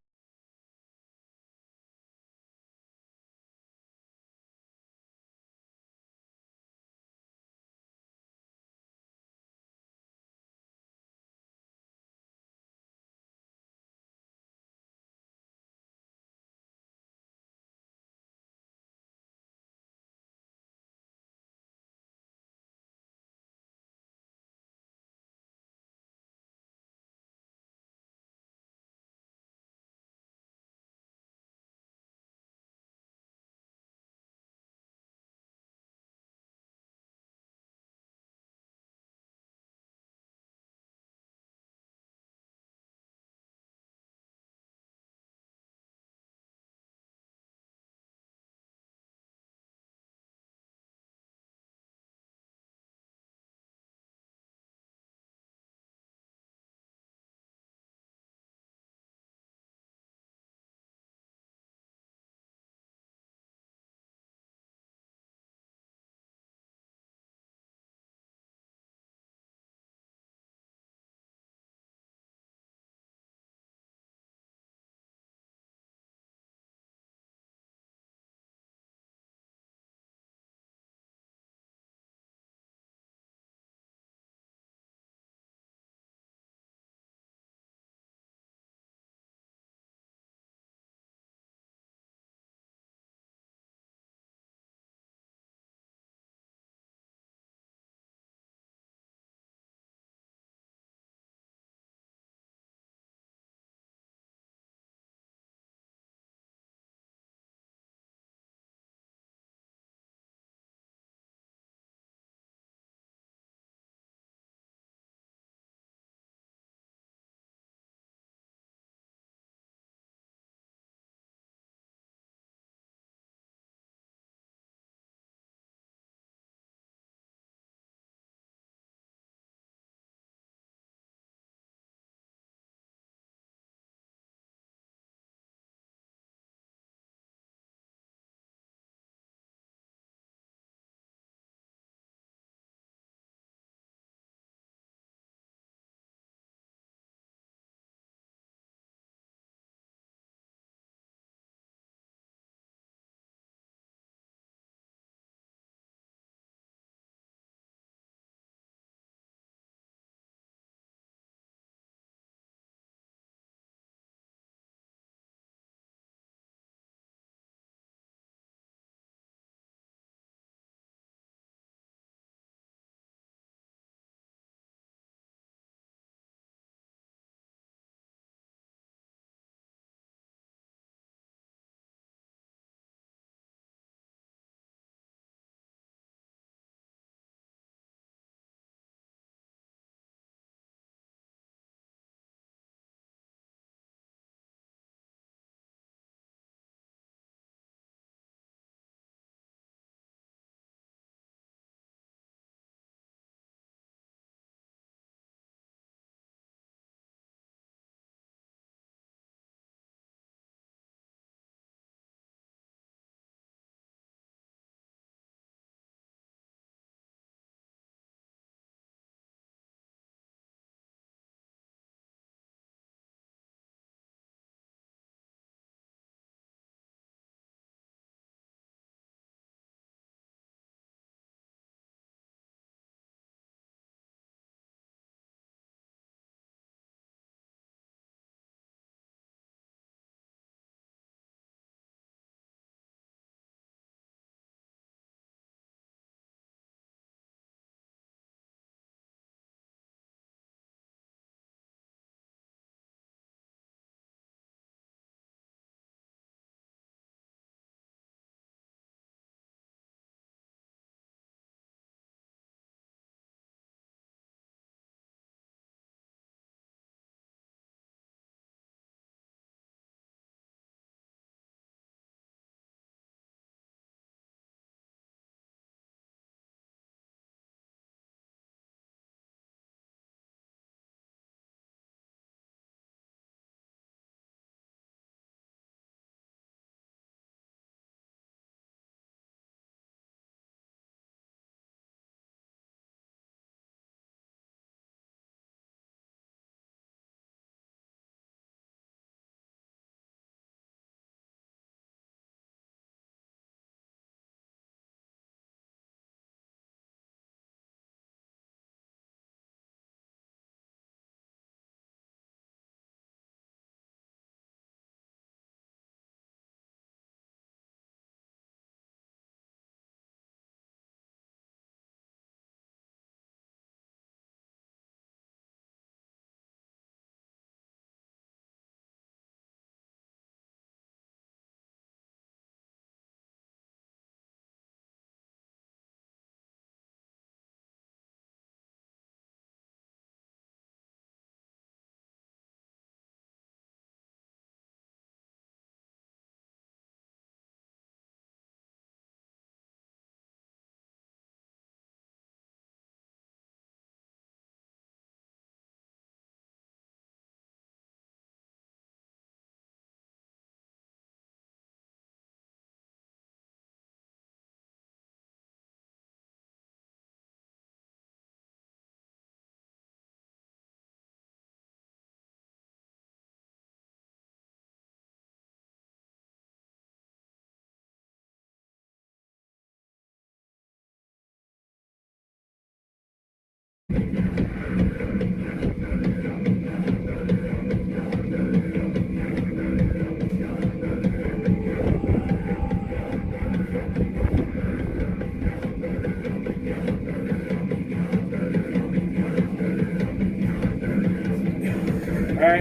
Alright,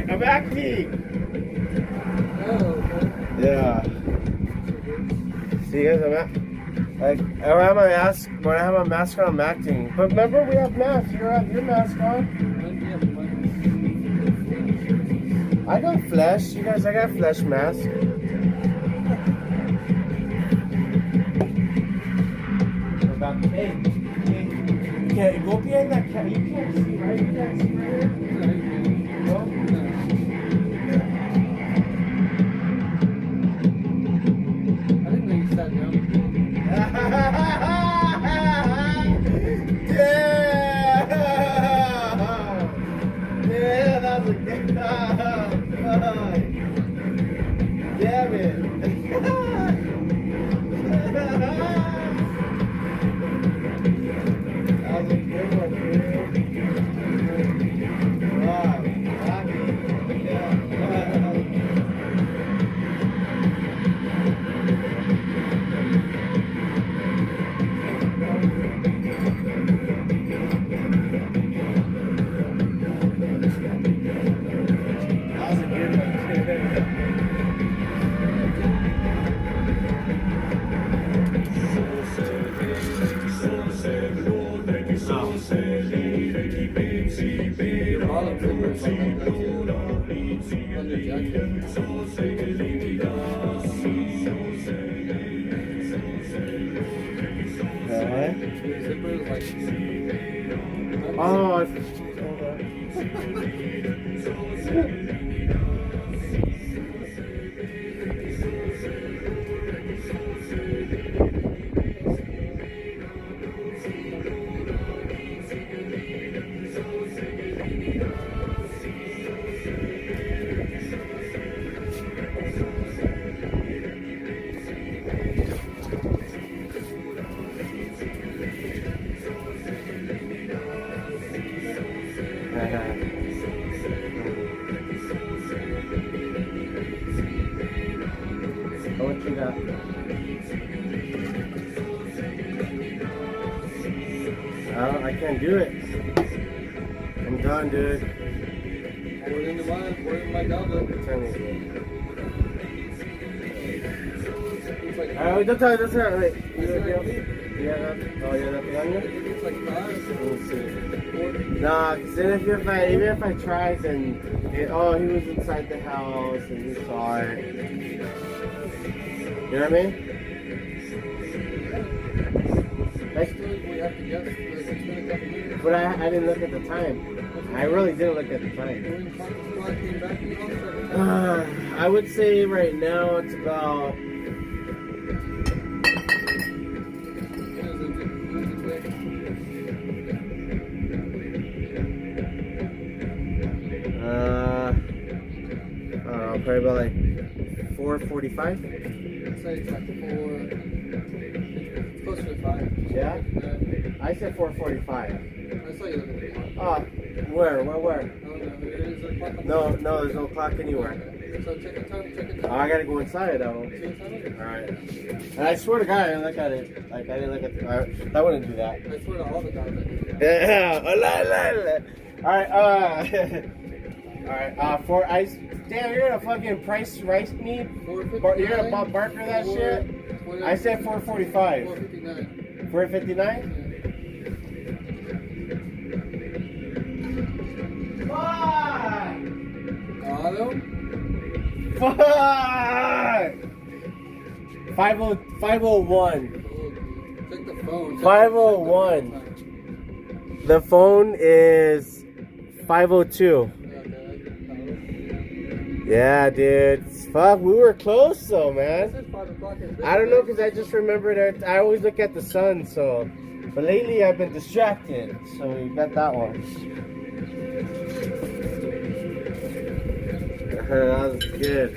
I'm acting! Oh, okay. Yeah. See guys, like when I have my mask on, I'm acting. But remember, we have masks. You have your mask on. I got flesh. You guys, I got flesh mask. Hey, okay, go behind that cat. You can't see, right? You can't see right here. No? I didn't know you sat down. Yeah, that was a good damn it. That was a good one, dude. Wow, happy. Yeah. That was a good one. Your bottom fingers on the jacket. Your zipper is like. Oh, what you got? I can't do it. I'm done, dude. Pour it in my goblet. Tell me. It's like Don't tell me, don't tell me. Wait. Yeah. Oh, yeah, nothing on you? it's like five. Let me see. Nah, cause then even if I tried, then he was inside the house and he saw it. You know what I mean? Like, We have to guess. Like, it's been a couple minutes. but I didn't look at the time. I really didn't look at the time. When the squad came back, you know, I would say right now it's about. Probably about like 4:45. I'd say it's like 4. It's closer to 5. Yeah? I said 4:45. I saw you looking at the clock. Oh, where? I don't know. There is a clock. No, there's no clock anywhere. So check the time. Oh, I gotta go inside though. See what time it is? Alright. And I swear to God, I didn't look at it. Like, I didn't look at the. I wouldn't do that. I swear to all the guys that do that. Yeah. Alright, Alright, for ice. Damn, you're gonna fucking price rice me? You're gonna Bob Barker that shit? I said 4:45. 4:59. 4:59? Fuck! Fuck! 501. Check the phone. 501. The phone is 502. Yeah, dude. Fuck, we were close though, man. I don't know, because I just remembered I always look at the sun, so. But lately I've been distracted, so we got that one. That was good.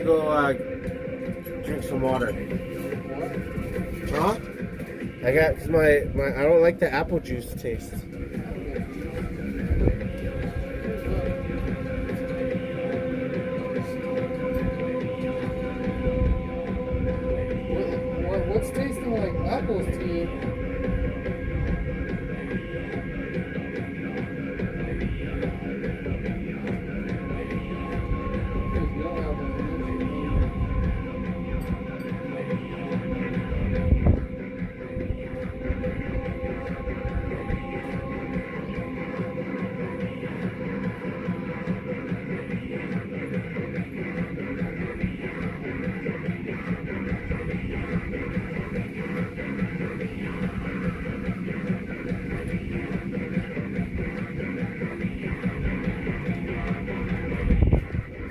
go drink some water. Huh? I got, cause my I don't like the apple juice taste. What's tasting like apples to you? There's no apples in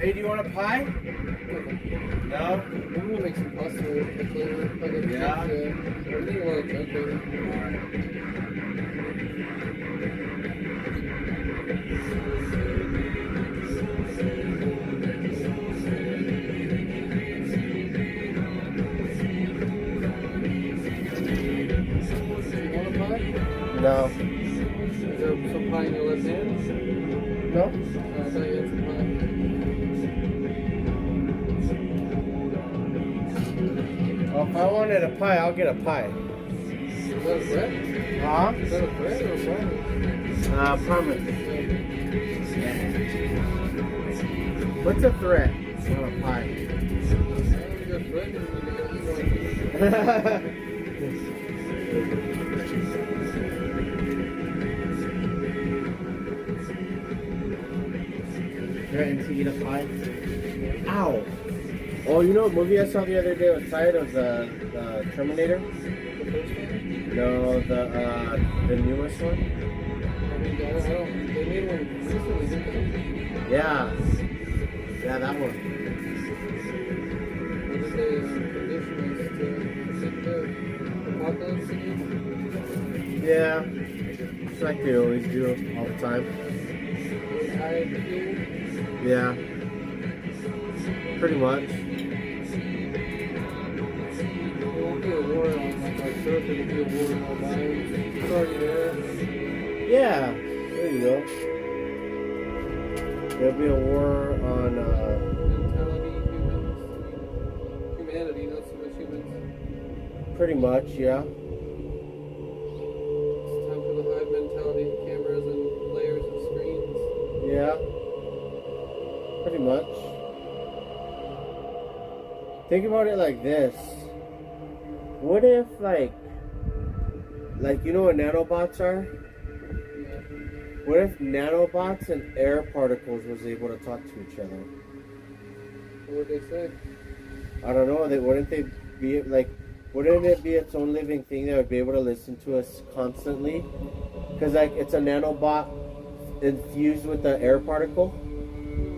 Hey, do you want a pie? No? I'm gonna make some pasta with the flavor. Yeah? I need a lot of pepper. You want a pie? No. Is there some pie in your left hand? No? I thought you had some pie. Well, if I wanted a pie, I'll get a pie. Is that a bread? Huh? Is that a bread or a promise? Promise. What's a threat on a pie? You got bread and Threatening to eat a pie? Ow! Oh, you know what movie I saw the other day was tired of the Terminator? the first one? No, the newest one? I mean, I don't, they made one recently, didn't they? Yeah. Yeah, that one. What did they condition us to sit there? Apocalypse again? Yeah. It's like they always do all the time. IQ? Yeah. Pretty much. There won't be a war on like our Earth, it'll be a war on our minds. It's already there. Yeah. There you go. There'll be a war on, Mentality, humans. Humanity, not so much humans. pretty much, yeah. It's time for the hive mentality, cameras and layers of screens. Yeah. Pretty much. Think about it like this. What if, like you know what nanobots are? Yeah. What if nanobots and air particles was able to talk to each other? What would they say? I don't know. Wouldn't it be its own living thing that would be able to listen to us constantly? Because like it's a nanobot infused with the air particle,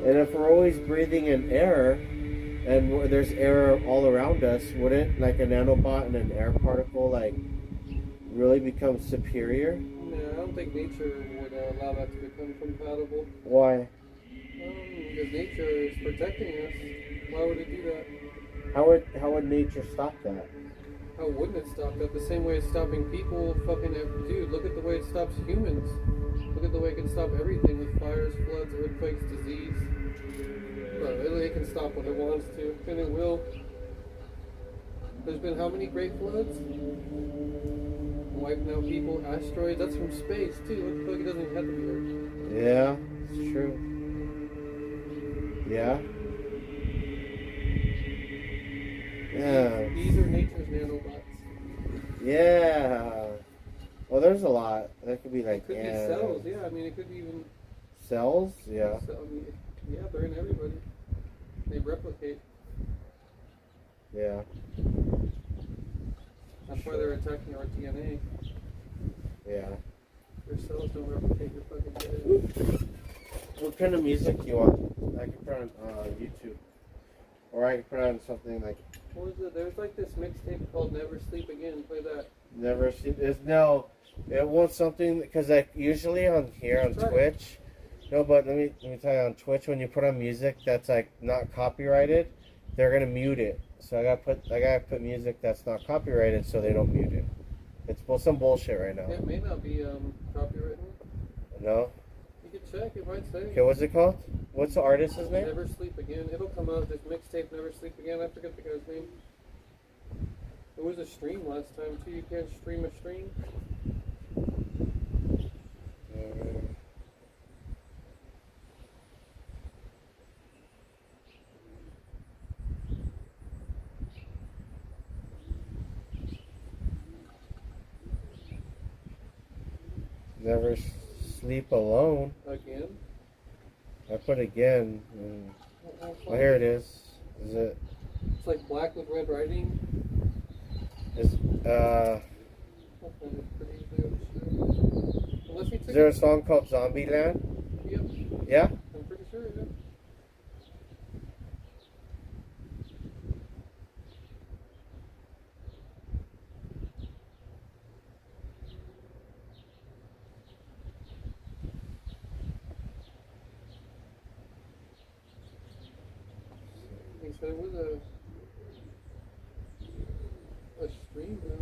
and if we're always breathing in air, and there's air all around us, wouldn't like a nanobot and an air particle like really become superior? No, I don't think nature would allow that to become compatible. Why? Because nature is protecting us. Why would it do that? How would nature stop that? How wouldn't it stop that? The same way it's stopping people fucking... Dude, look at the way it stops humans. Look at the way it can stop everything with fires, floods, earthquakes, disease. But really, it can stop what it wants to, and it will. There's been how many great floods? Wiping out people, asteroids. That's from space, too. What the fuck? It doesn't even have to be Earth. Yeah, it's true. Yeah. Yeah. These are nature's nanobots. Yeah. Well, there's a lot. That could be like It could be cells, yeah. I mean, it could be even... cells. Yeah. So, I mean, yeah, they're in everybody. They replicate. Yeah. That's why they're attacking our DNA. Yeah. Your cells don't replicate your fucking DNA. What kind of music do you want? I can put on YouTube, or I can put on something like. What was it? There's like this mixtape called Never Sleep Again. Play that. Never see. There's no. It wants something because like usually on here on Twitch. No, but let me tell you on Twitch when you put on music that's like not copyrighted, they're gonna mute it. So I gotta put music that's not copyrighted so they don't mute it. It's some bullshit right now. It may not be copyrighted. No? You can check, it might say. Okay, what's it called? What's the artist's name? Never Sleep Again. It'll come out, this mixtape, Never Sleep Again. I forget the guy's name. It was a stream last time too. You can't stream a stream. Never Sleep Alone. Again? I put again. Oh, here it is. Is it? It's like black with red writing. Is there a song called Zombieland? Yep. Yeah? I'm pretty sure, yeah. He said it was a stream now.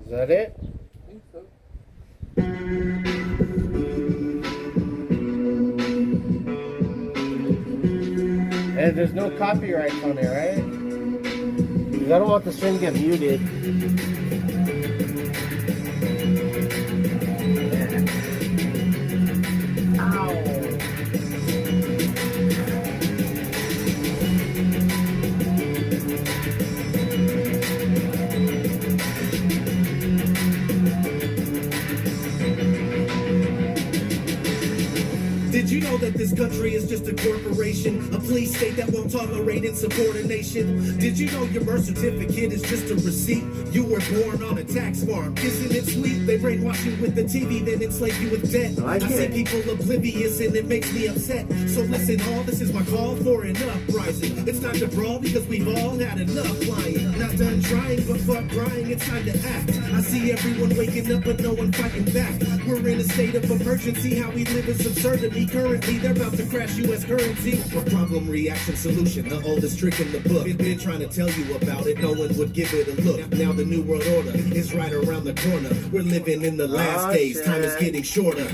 Is that it? I think so. And there's no copyrights on it, right? Because I don't want the stream to get muted. Did you know that this country is just a corporation? A police state that won't tolerate insubordination? Did you know your birth certificate is just a receipt? You were born on a tax farm. Isn't it sweet? They brainwash you with the TV, then enslave you with debt. I see people oblivious and it makes me upset. So listen, all this is my call for an uprising. It's time to brawl because we've all had enough lying. Not done trying, but fuck crying, it's time to act. I see everyone waking up, but no one fighting back. We're in a state of emergency, how we live is absurdity. Currently, they're about to crash U.S. currency. A problem, reaction, solution, the oldest trick in the book. Been trying to tell you about it, no one would give it a look. Now the new world order is right around the corner. We're living in the last days, time is getting shorter.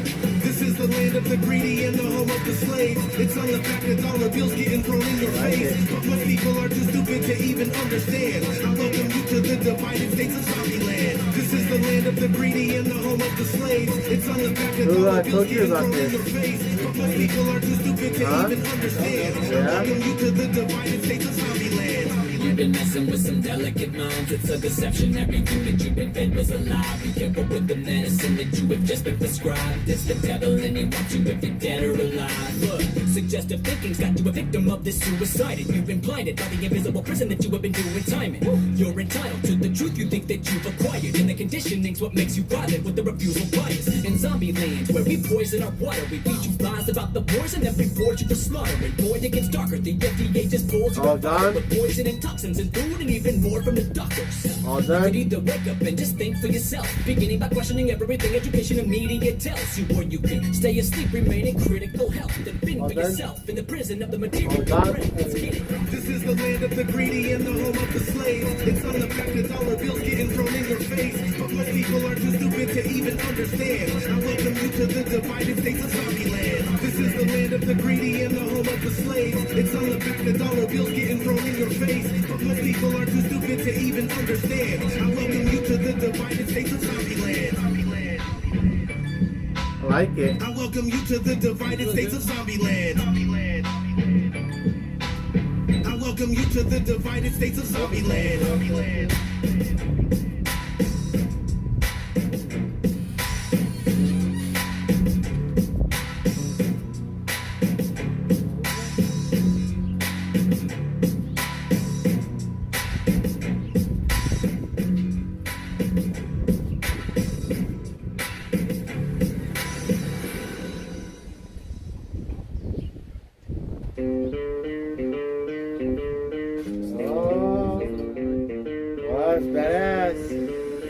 This is the land of the greedy and the home of the slaves. It's on the back of dollar bills getting thrown in your face. But most people are too stupid to even understand. I welcome you to the divided states of zombie land. This is the land of the greedy and the home of the slaves. It's on the back of dollar bills getting thrown in your face. Most people are too stupid to even understand. Welcome you to the divided states of zombie land. You've been messing with some delicate minds. It's a deception. Everything that you've been fed was a lie. Be careful with the medicine that you have just been prescribed. It's the devil and he wants you if you're dead or alive. Look, suggestive thinking's got you a victim of this suicide. And you've been blinded by the invisible prison that you have been doing time in. You're entitled to the truth you think that you've acquired. And the conditioning's what makes you violent with the refusal bias. In zombie land, where we poison our water, we feed you lies about the poison and reward you for slaughter. And boy, it gets darker. The FDA just pulls you apart with poison and toxins and food and even more from the doctors. All done. You need to wake up and just think for yourself, beginning by questioning everything education and media tells you, or you can stay asleep, remain in critical health, and think for yourself in the prison of the material. Let's get it. This is the land of the greedy and the home of the slaves. It's on the back of dollar bills getting thrown in your face. But most people are too stupid to even understand. I welcome you to the divided states of zombie land. This is the land of the greedy and the home of the slaves. It's on the back of dollar bills getting thrown in your face. But most people are too stupid to even understand. I welcome you to the divided states of zombie land. I like it. I welcome you to the divided states of zombie land. I welcome you to the divided states of zombie land.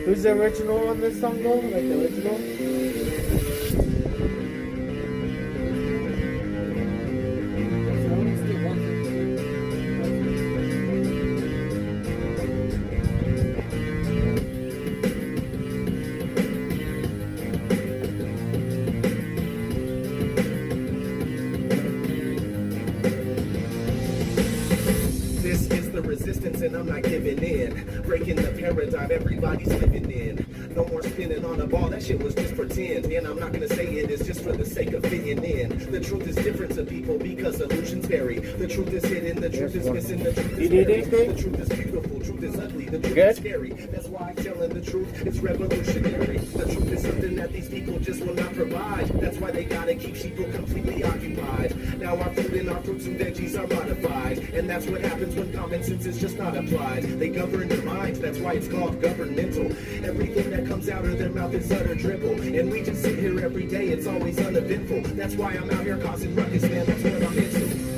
Who's the original on this song though? Like the original? the resistance and I'm not giving in. Breaking the paradigm everybody's living in. No more spinning on a ball, that shit was just pretend. And I'm not gonna say it is just for the sake of fitting in. The truth is different to people because illusions vary. The truth is hidden, the truth is missing, the truth is buried. The truth is beautiful, truth is ugly, the truth is scary. That's why telling the truth is revolutionary. The truth is something that these people just will not provide. That's why they gotta keep people completely occupied. Now our food and our fruits and veggies are modified. And that's what happens when common sense is just not applied. They govern your minds, that's why it's called governmental. Everything that comes out of their mouth is utter dribble. And we just sit here every day, it's always uneventful. That's why I'm out here causing ruckus, man, that's what I'm into.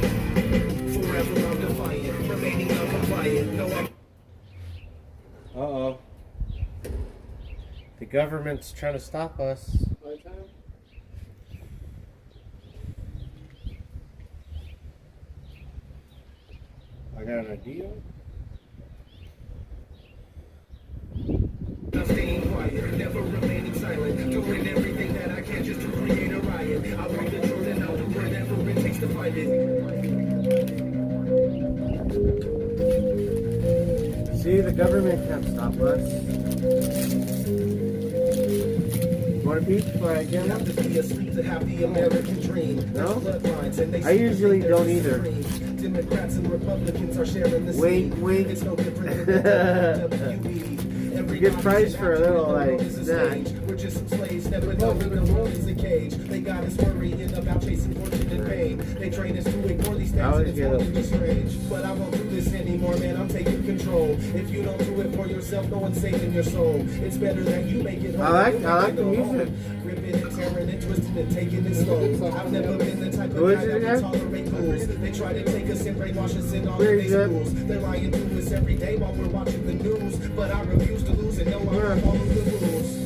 Forever I'm defiant, remaining uncompliant. No, I'm... Uh-oh. The government's trying to stop us. Right time? I got an idea. I'm staying quiet, never remaining silent, doing everything that I can just to create a riot. I want the truth and I'll do whatever it takes to find it. See, the government can't stop us. Want a peach before I get Have one? to be asleep to have the American dream. No? Bloodlines and they I usually don't either. Democrats and Republicans are sharing the Wink, same. wink. It's no different than the WWE. Good price for a little, like, snack. We're just some slaves, never knowing the world is a cage. They got us worrying about chasing fortune and pain. They train us to ignore these things and it's more than just strange. But I won't do this anymore, man, I'm taking control. If you don't do it for yourself, no one's saving your soul. It's better that you make it home. I like the music. Ripping and tearing and twisting and taking it slow. I've never been the type of Who is guy it that again? would tolerate fools. They try to take us and brainwash us in all of Where these is it? schools. They're lying to us every day while we're watching the news. But I refuse to lose and know I'm gonna follow the rules.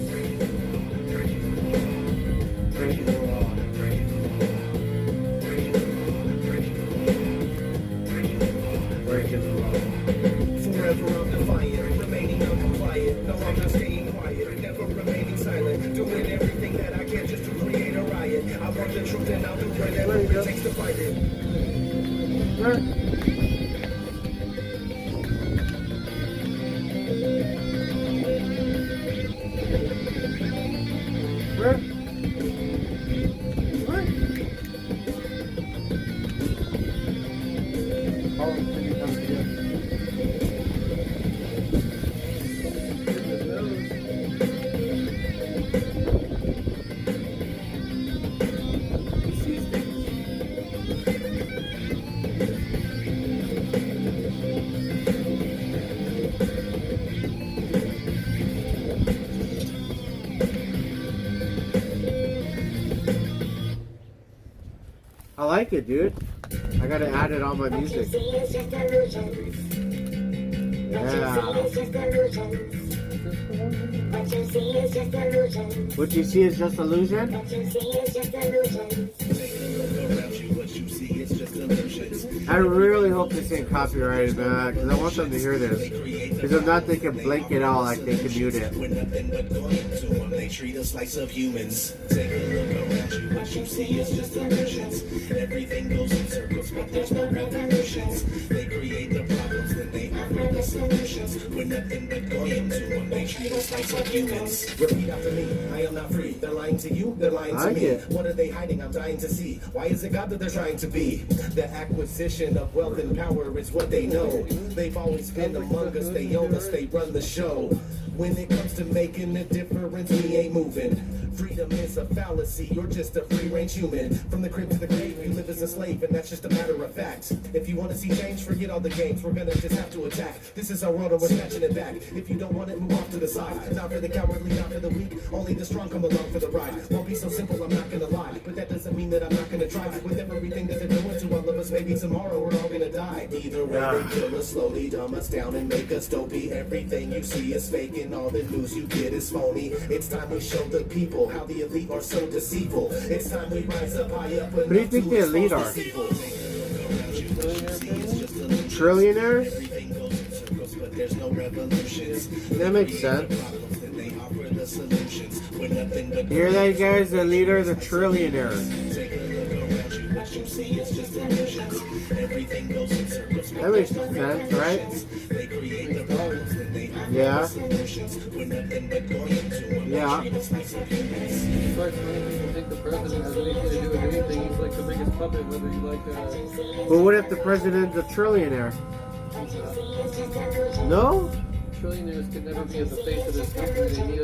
Forever I'm defiant, remaining uncompliant. No, I'm not staying quiet, never remaining silent. Doing everything that I can just to create a riot. I want the truth and I'll do whatever it takes to fight it. I like it, dude. I gotta add it on my music. Yeah. What you see is just illusion? I really hope this ain't copyrighted, man, because I want them to hear this. Because if not, they can blank it out like they can mute it. They treat us like subhumans. Take a look around you, what you see is just illusions. Everything goes in circles, but there's no revolutions. They create the problems, then they offer the solutions. We're nothing but going to them. They treat us like subhumans. Repeat after me, I am not free. They're lying to you, they're lying to me. What are they hiding? I'm dying to see. Why is it God that they're trying to be? The acquisition of wealth and power is what they know. They've always been among us, they own us, they run the show. When it comes to making a difference, we ain't moving. Freedom is a fallacy, you're just a free-range human. From the crib to the grave, you live as a slave, and that's just a matter of fact. If you want to see change, forget all the games, we're gonna just have to attack. This is our world and we're snatching it back. If you don't want it, move off to the side. Not for the cowardly, not for the weak, only the strong come along for the ride. Won't be so simple, I'm not gonna lie, but that doesn't mean that I'm not gonna try. With everything that they're doing to all of us, maybe tomorrow we're all gonna die. Either way, they kill us slowly, dumb us down and make us dopey. Everything you see is fake and all the news you get is phony. It's time we show the people how the elite are so deceitful. It's time we rise up high up. What do you think the elite are? Trillionaires? That That makes sense. solutions. We're nothing but Hear that, guys? The leader of the trillionaires. take a look around you. What you see is just illusions. Everything goes in circles. That makes sense, right? They create the problems and they have Yeah. solutions. We're nothing but going to Yeah. It's like so many people think the president has anything to do with anything. He's like the biggest puppet, whether you like But what if the president's a trillionaire? No? trillionaires could never be at the face of this country. They need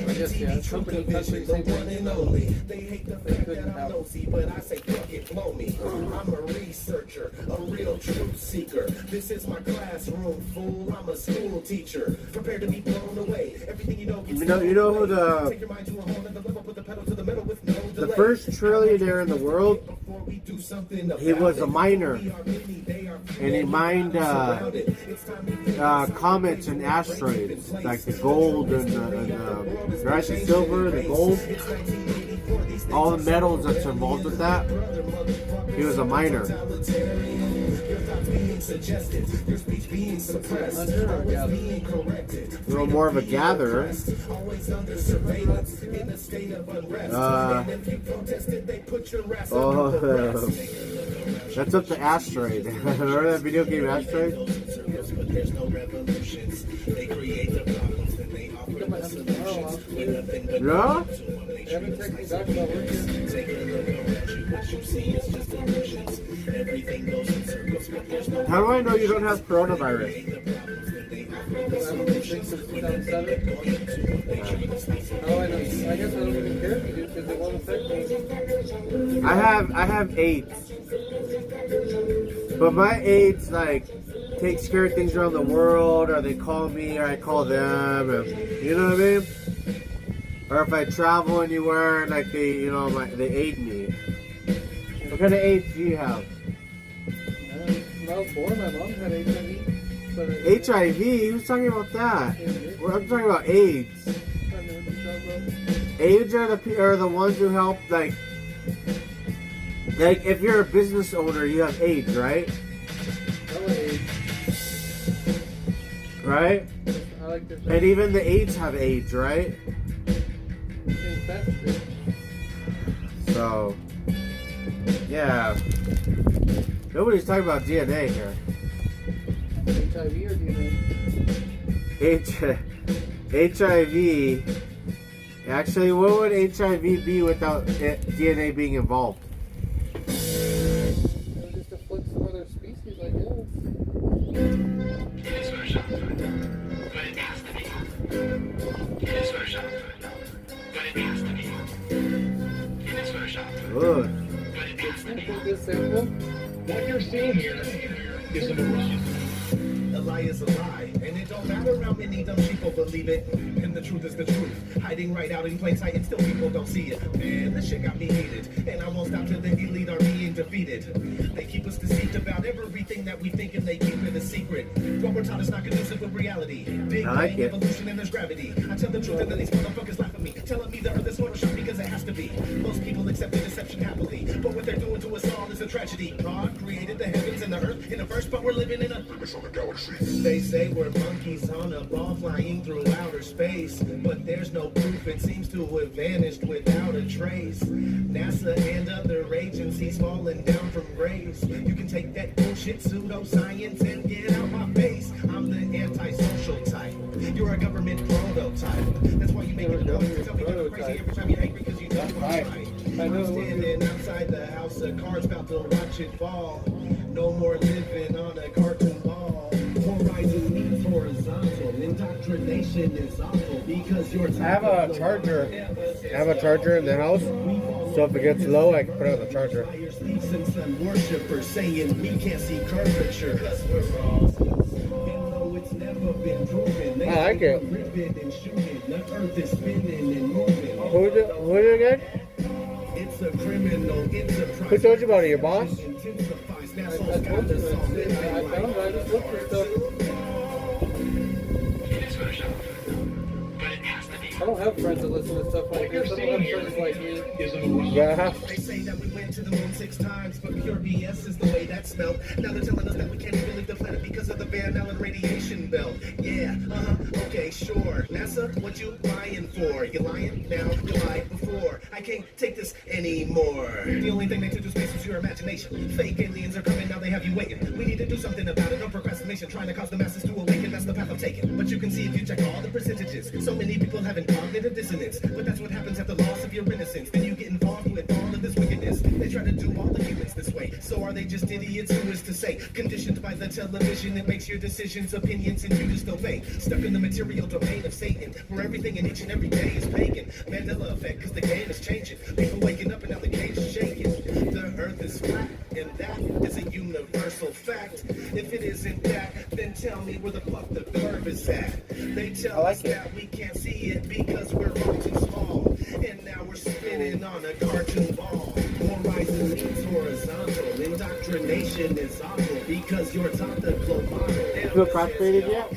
I guess, yeah, company, country, same thing. They hate the fact that I'm nosy, but I say fuck it, blow me. I'm a researcher, a real truth seeker. This is my classroom, fool. I'm a school teacher, prepared to be blown away. Everything you know gets You know who take your mind to a whole nother level, put the pedal to the metal with no delay. the first trillionaire in the world? Before we do something He was a about it, miner, we are many, they are few, and he mined surrounded. It's time to get comets and asteroids, like the gold and the silver, the gold, all the metals that's involved with that. He was a miner. A little more of a gatherer. That's up to Asteroid. Remember that video game Asteroid? There's no revolutions. They create the problems and they offer the solutions. We're nothing but No? Haven't texted me back about working. take a look around you. What you see is just illusions. Everything goes in circles, but there's no How do I know you don't have coronavirus? I haven't been sick since 2007. How do I know? I guess I don't even care if you do because it won't affect me. I have AIDS. But my AIDS takes care of things around the world, or they call me or I call them, and, you know what I mean? Or if I travel anywhere, like they aid me. What kind of AIDS do you have? When I was born, my mom had HIV. But HIV? Who's talking about that? Well, I'm talking about AIDS. AIDS are the ones who help, like if you're a business owner, you have AIDS, right? Right? I like this. And even the AIDS have AIDS, right? So, yeah. Nobody's talking about DNA here. HIV or DNA? HIV. Actually, what would HIV be without DNA being involved? Just to flip some other species, I guess. Ugh. This sample. What you're seeing here is a mirage. A lie is a lie, and it don't matter how many dumb people believe it. And the truth is the truth, hiding right out in plain sight, and still people don't see it. Man, this shit got me heated, and I won't stop till the elite are being defeated. They keep us deceived about everything that we think, and they keep it a secret. What we're taught is not conducive with reality. Big I like bang, it. evolution, and there's gravity. I tell the truth, and then these motherfuckers laugh at me, telling me the earth is photoshopped because it has to be. Most people accept the deception happily, but what they're doing to us all is a tragedy. God created the heavens and the earth in the first, but we're living in a galaxy. They say we're monkeys on a ball flying through outer space, but there's no proof. It seems to have vanished without a trace. NASA and other agencies falling down from grace. You can take that bullshit pseudoscience and get out my face. I'm the antisocial type. You're a government prototype. That's why you make it look. Tell me you're crazy every time you're angry because you know I'm right. I'm standing outside the house of cards, about to watch it fall. No more living on a cartoon ball. Horizon means horizontal. Indoctrination is awful because you're. I have a charger. I have a charger in the house, so if it gets low, I can put it on the charger. And some worshippers saying we can't see curvature. Cause we're wrong. And though it's never been proven, they I like it. rip it and shoot it. The earth is spinning and moving. Who is it again? It's a criminal enterprise. Who told you about it? Your boss? Intensifies I NASA's told you, got us all I living found it. I just looked for stuff. I don't have friends that listen to stuff like this. I don't have friends like me. Yeah. They say that we went to the moon 6 times, but pure BS is the way that smelled. Now they're telling us that we can't even leave the planet because of the Van Allen radiation belt. Yeah, okay, sure. NASA, what you lying for? You lying now, you lied before. I can't take this anymore. The only thing they took to space was your imagination. Fake aliens are coming, now they have you waiting. We need to do something about it. No procrastination, trying to cause the masses to awaken. That's the path I'm taking. But you can see if you check all the percentages. So many people having cognitive dissonance. But that's what happens at the loss of your innocence. Then you get involved with all of this wickedness. They try to do all the humans this way. So are they just idiots? Who is to say? Conditioned by the television, it makes your decisions, opinions, and you just obey. Stuck in the material domain of Satan, where everything in each and every day is pagan. Mandela effect, cause the game is changing. People waking up and now the cage is shaking. The earth is flat, and that is a universal fact. If it isn't that, then tell me where the fuck the curve is at. They tell us that we can't see it because we're all too small. And now we're spinning on a cartoon ball. Horizon means horizontal. Indoctrination is awful because you're taught the globe model. Feel frustrated yet? We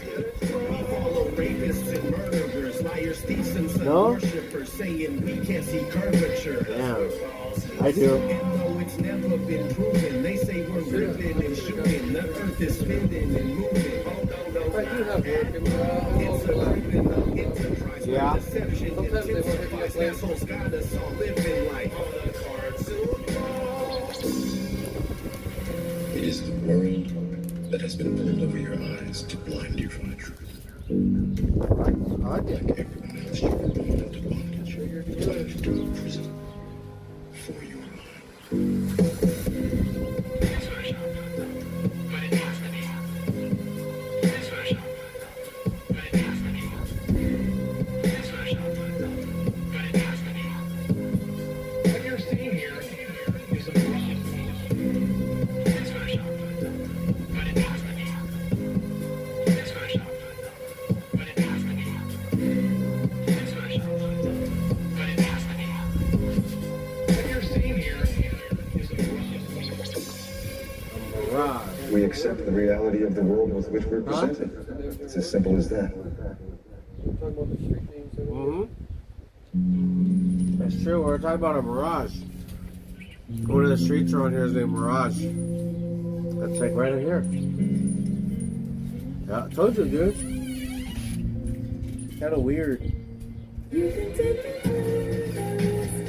follow rapists and murderers, liars, thieves, and sun worshippers saying we can't see curvature. Yeah, I do. And though it's never been proven, they say we're ripping and shooting. The earth is spinning and moving. Oh, no, I do have work in it's a living enterprise. Yeah. Deception Sometimes they won't hit me up intensifies. later. Assholes got us all living like on a cartoon ball. It is the world that has been pulled over your eyes to blind you from the truth. I like it. Like everyone else, you were born into bondage, plunged into a prison for your mind. What you're seeing here is a mirage. What you're seeing here is a mirage. We accept the reality of the world with which we're presented. It's as simple as that. We're talking about the street names. That's true. We're talking about a mirage. One of the streets around here is named Mirage. That's like right in here. Yeah, I told you, dude. Kind of weird. You can take me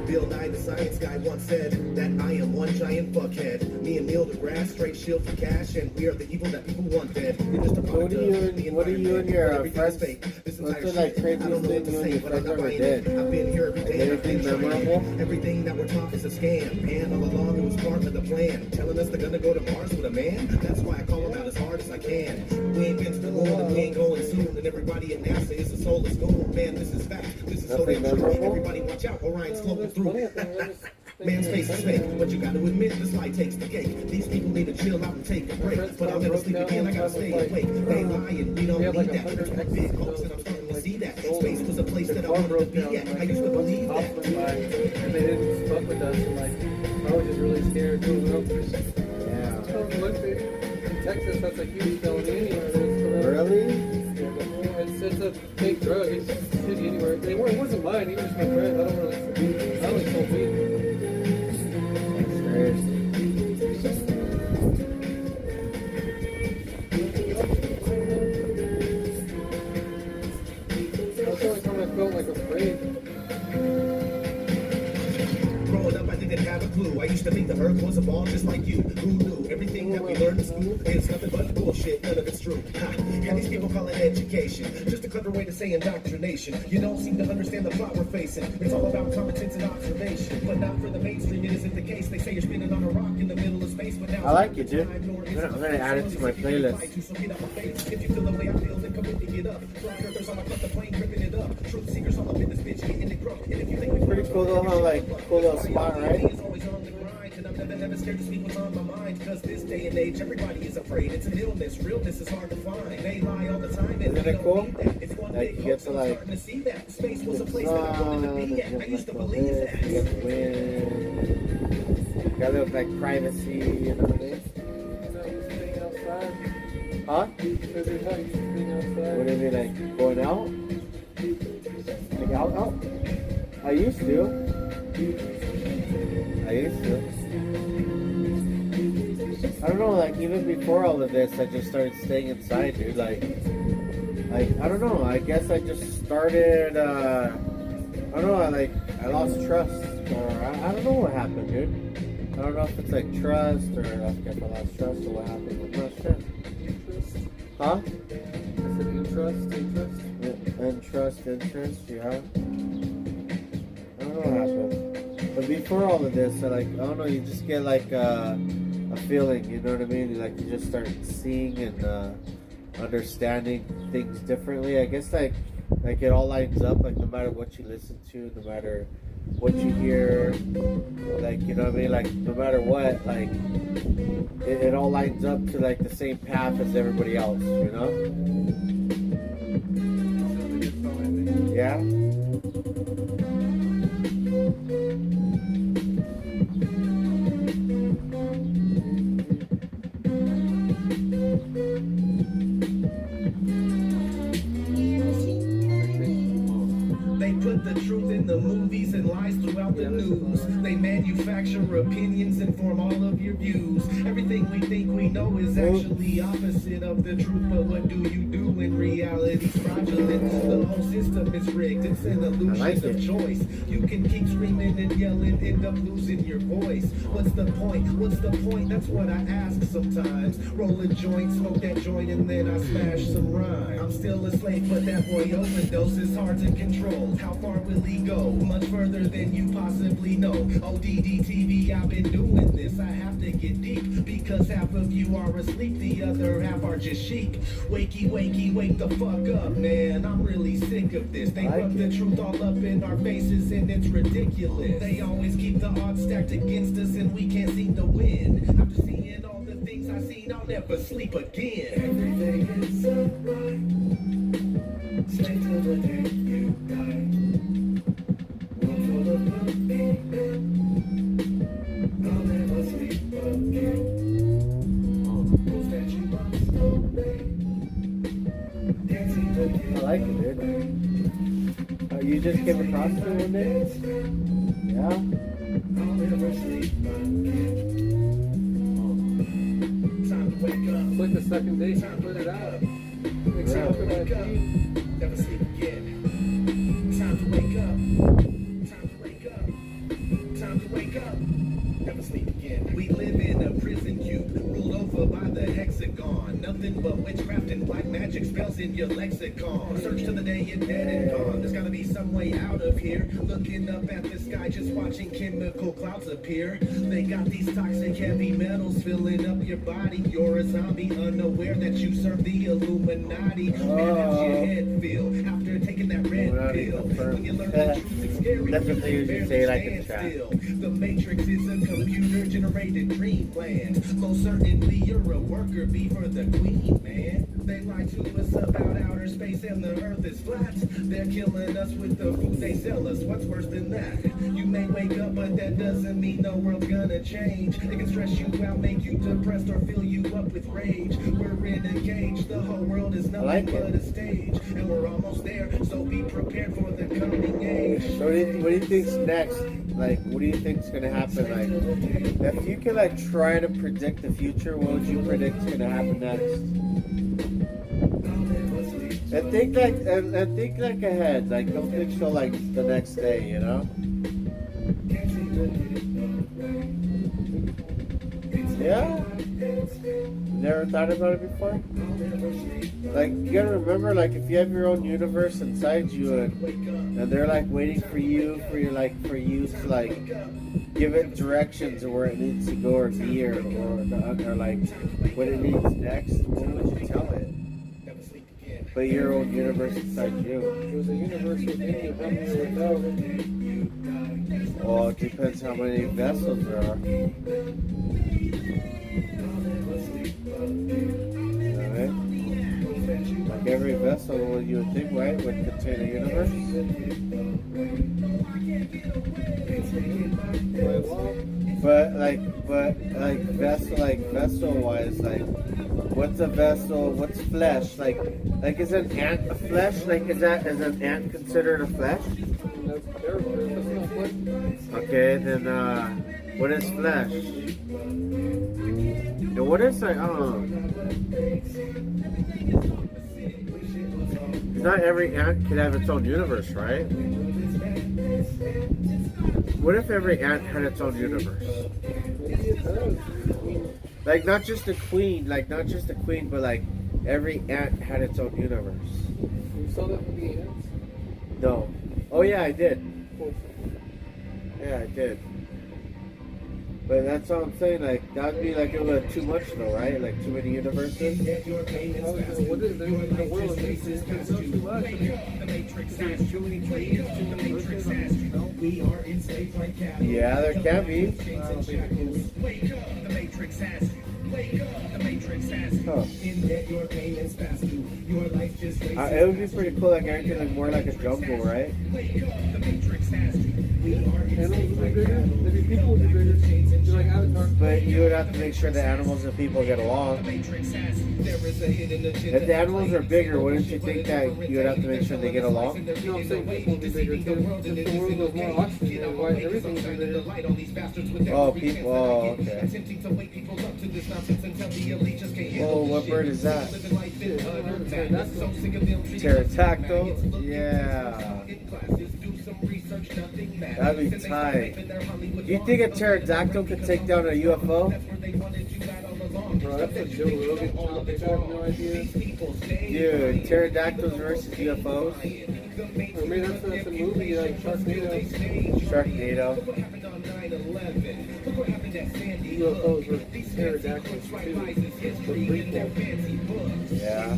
Bill Nye, the science guy, once said that I am one giant fuckhead. Me and Neil deGrasse, straight shield for cash, and we are the evil that people want dead. You're just a product of the What do you and your environment. friends? Everything is fake. This What's entire the like shit, I craziest don't know thing what to you and say, your but I'm friends not ever buying did? it. I've been here every day. Anything I've been trying. memorable? Everything that we're taught is a scam. And all along it was part of the plan. Telling us they're gonna go to Mars with a man. That's why I call them out as hard as I can. We ain't been to the moon and we ain't going soon. And everybody at NASA is a soulless moon. Man, this is fact. This is so Nothing damn true. memorable? Everybody watch out. Orion's floating That's through. funny. I think I just Man's face is fake, but you gotta admit this light takes the cake. These people need to chill out and take a break. But I'll never sleep again, I gotta stay awake. They lying, we don't We have like need that. 100 It's big hoax and I'm starting to see that. Space was a place that I wanted to be at. I used to believe that. and they didn't fuck with us, and like I was just really scared growing up. Yeah. In Texas, that's a huge felony anywhere. It's, Really? it's a big drug. It's shitty anywhere. It wasn't mine. He was just my friend. I only sold weed. That's the only time I felt like afraid. Growing up, I didn't have a clue. I used to think the earth was a ball just like you. Who knew? Everything that we learned in school is nothing but bullshit. None of it's true. Ha. And these people call it education. Just a clever way to say indoctrination. You don't seem to understand the plot we're facing. It's all about common sense and observation. But not for the mainstream, it isn't the case. They say you're spinning on a rock in the middle of space. But now I like it, dude. I'm gonna add it to my playlist. So get out my face. If you feel the way I feel, then come with me, get up. Flat earthers on the plane, ripping it up. Truth seekers all up in this bitch, getting it growth. And if you think we Pretty cool little, like, cool little spot, right? is always on the grind, and I'm never scared to speak what's on my mind, cause this day and age, everybody is afraid. It's an illness, realness is hard to find. They lie all the time, and Isn't they it don't cool? need that. It's one Like, big you get hoax, to, I'm like, starting to see that. Space was a the place that I wanted to be at. I used to believe that. You get the wind. Got a little like privacy, you know what I mean? Being outside. Huh? Every night, being outside. What do you mean, like going out? Like out? I used to. I don't know, like even before all of this, I just started staying inside, dude. Like I don't know. I guess I just started. I don't know. I lost trust, or I don't know what happened, dude. I don't know if it's like trust, or I guess I lost trust, or what happened. I'm not sure. Interest. Huh? I said interest. Interest, yeah. I don't know what happened. But before all of this, I don't know, you just get like a feeling, you know what I mean? Like you just start seeing and understanding things differently. I guess like it all lines up, like no matter what you listen to, no matter what you hear, like, you know what I mean? Like no matter what, like it all lines up to like the same path as everybody else, you know? Yeah? They put the truth in the movies and lies throughout the news. They manufacture opinions and form all of your views. Everything we think we know is actually opposite of the truth. But what do you do when reality's fraudulent? The whole system is rigged. It's an illusion of choice. You can keep screaming and yelling, end up losing your voice. What's the point? What's the point? That's what I ask sometimes. Roll a joint, smoke that joint, and then I smash some rhyme. I'm still a slave, but that boy overdose is hard to control. How far will he go? Much further than you possibly know. ODDTV, I've been doing this. I have to get deep because half of you are asleep, the other half are just sheep. Wakey, wakey, wake the fuck up, man. I'm really sick of this. They rub the truth all up in our faces and it's ridiculous. They always keep the odds stacked against us and we can't seem to win. After seeing all the things I've seen, I'll never sleep again. Every day is a ride. Stay till the day you die. Room full of believing. I'll never sleep again. Rules that you must obey. Dancing with you. I like it, dude. You just came across it one day? Yeah? I'll never sleep again. Time to wake up. It's like the second day she put it out. Except for that beat. Never sleep again. Time to wake up. Time to wake up. Time to wake up. Never sleep again. We live in a prison cube, ruled over by the hexagon. Nothing but witchcraft and black magic spells in your lexicon. Search till the day you're dead and gone. There's gotta be some way out of here. Looking up at the sky, just watching chemical clouds appear. They got these toxic heavy metals filling up your body. You're a zombie, unaware that you serve the Illuminati. Man, how's your head feel after taking that red pill? When you learn the truth, it's scary. That's what they usually say, like in Stand chat. still. The Matrix is a computer-generated dreamland. Most certainly you're a worker bee for the queen, man. They lie to us about outer space and the earth is flat. They're killing us with the food they sell us. What's worse than that? You may wake up, but that doesn't mean the world's gonna change. It can stress you out, make you depressed, or fill you up with rage. We're in a cage, the whole world is nothing but a stage. And we're almost there, so be prepared for the coming age. So what do you think's next? Like, what do you think's gonna happen? Like, if you could like try to predict the future, what would you predict is gonna happen next? And think like ahead. Like, don't think so like the next day, you know? Yeah. Never thought about it before? Like, you gotta remember, like, if you have your own universe inside you and they're like waiting for you to like give it directions of where it needs to go or be or like what it needs next, what would you tell it? Never sleep again. But your own universe inside you. There's a universe within you, how many without? Well, it depends how many vessels there are. Alright? Like every vessel, what you would think, right, would contain a universe? But vessel wise, like, what's a vessel? What's flesh? Like is an ant a flesh? Like, is an ant considered a flesh? That's character, that's not flesh. Okay, then what is flesh? And what is like? I don't know. Not every ant can have its own universe, right? What if every ant had its own universe? Maybe it does. Like not just the queen, but like every ant had its own universe. You saw that movie Ants? No. Oh yeah, I did. Of course. Yeah, I did. But that's all I'm saying. Like that'd be like it was too much, though, right? Like too many universes. What is there in the world? It's too much. There's too many trees, too many bushes. Yeah, there can be. Huh. It would be pretty cool, like everything like more like a jungle, right? Animals would be bigger. Maybe people would be bigger. Like Avatar. But you would have to make sure the animals and people get along. If the animals are bigger, wouldn't you think that you would have to make sure they get along? No, I'm saying people would be bigger too. If the world was more oxygen, then why everything would be bigger? Oh, people. Oh, okay. Oh, what bird is that? Pterodactyl? Yeah. That'd be tight. Do you think a pterodactyl could take down a UFO? Bro, that's a Joe Rogan topic. I have no idea. Dude, pterodactyls versus UFOs? Or maybe that's a movie like Sharknado. Sharknado. UFOs were pterodactyls too. The prequel. Yeah.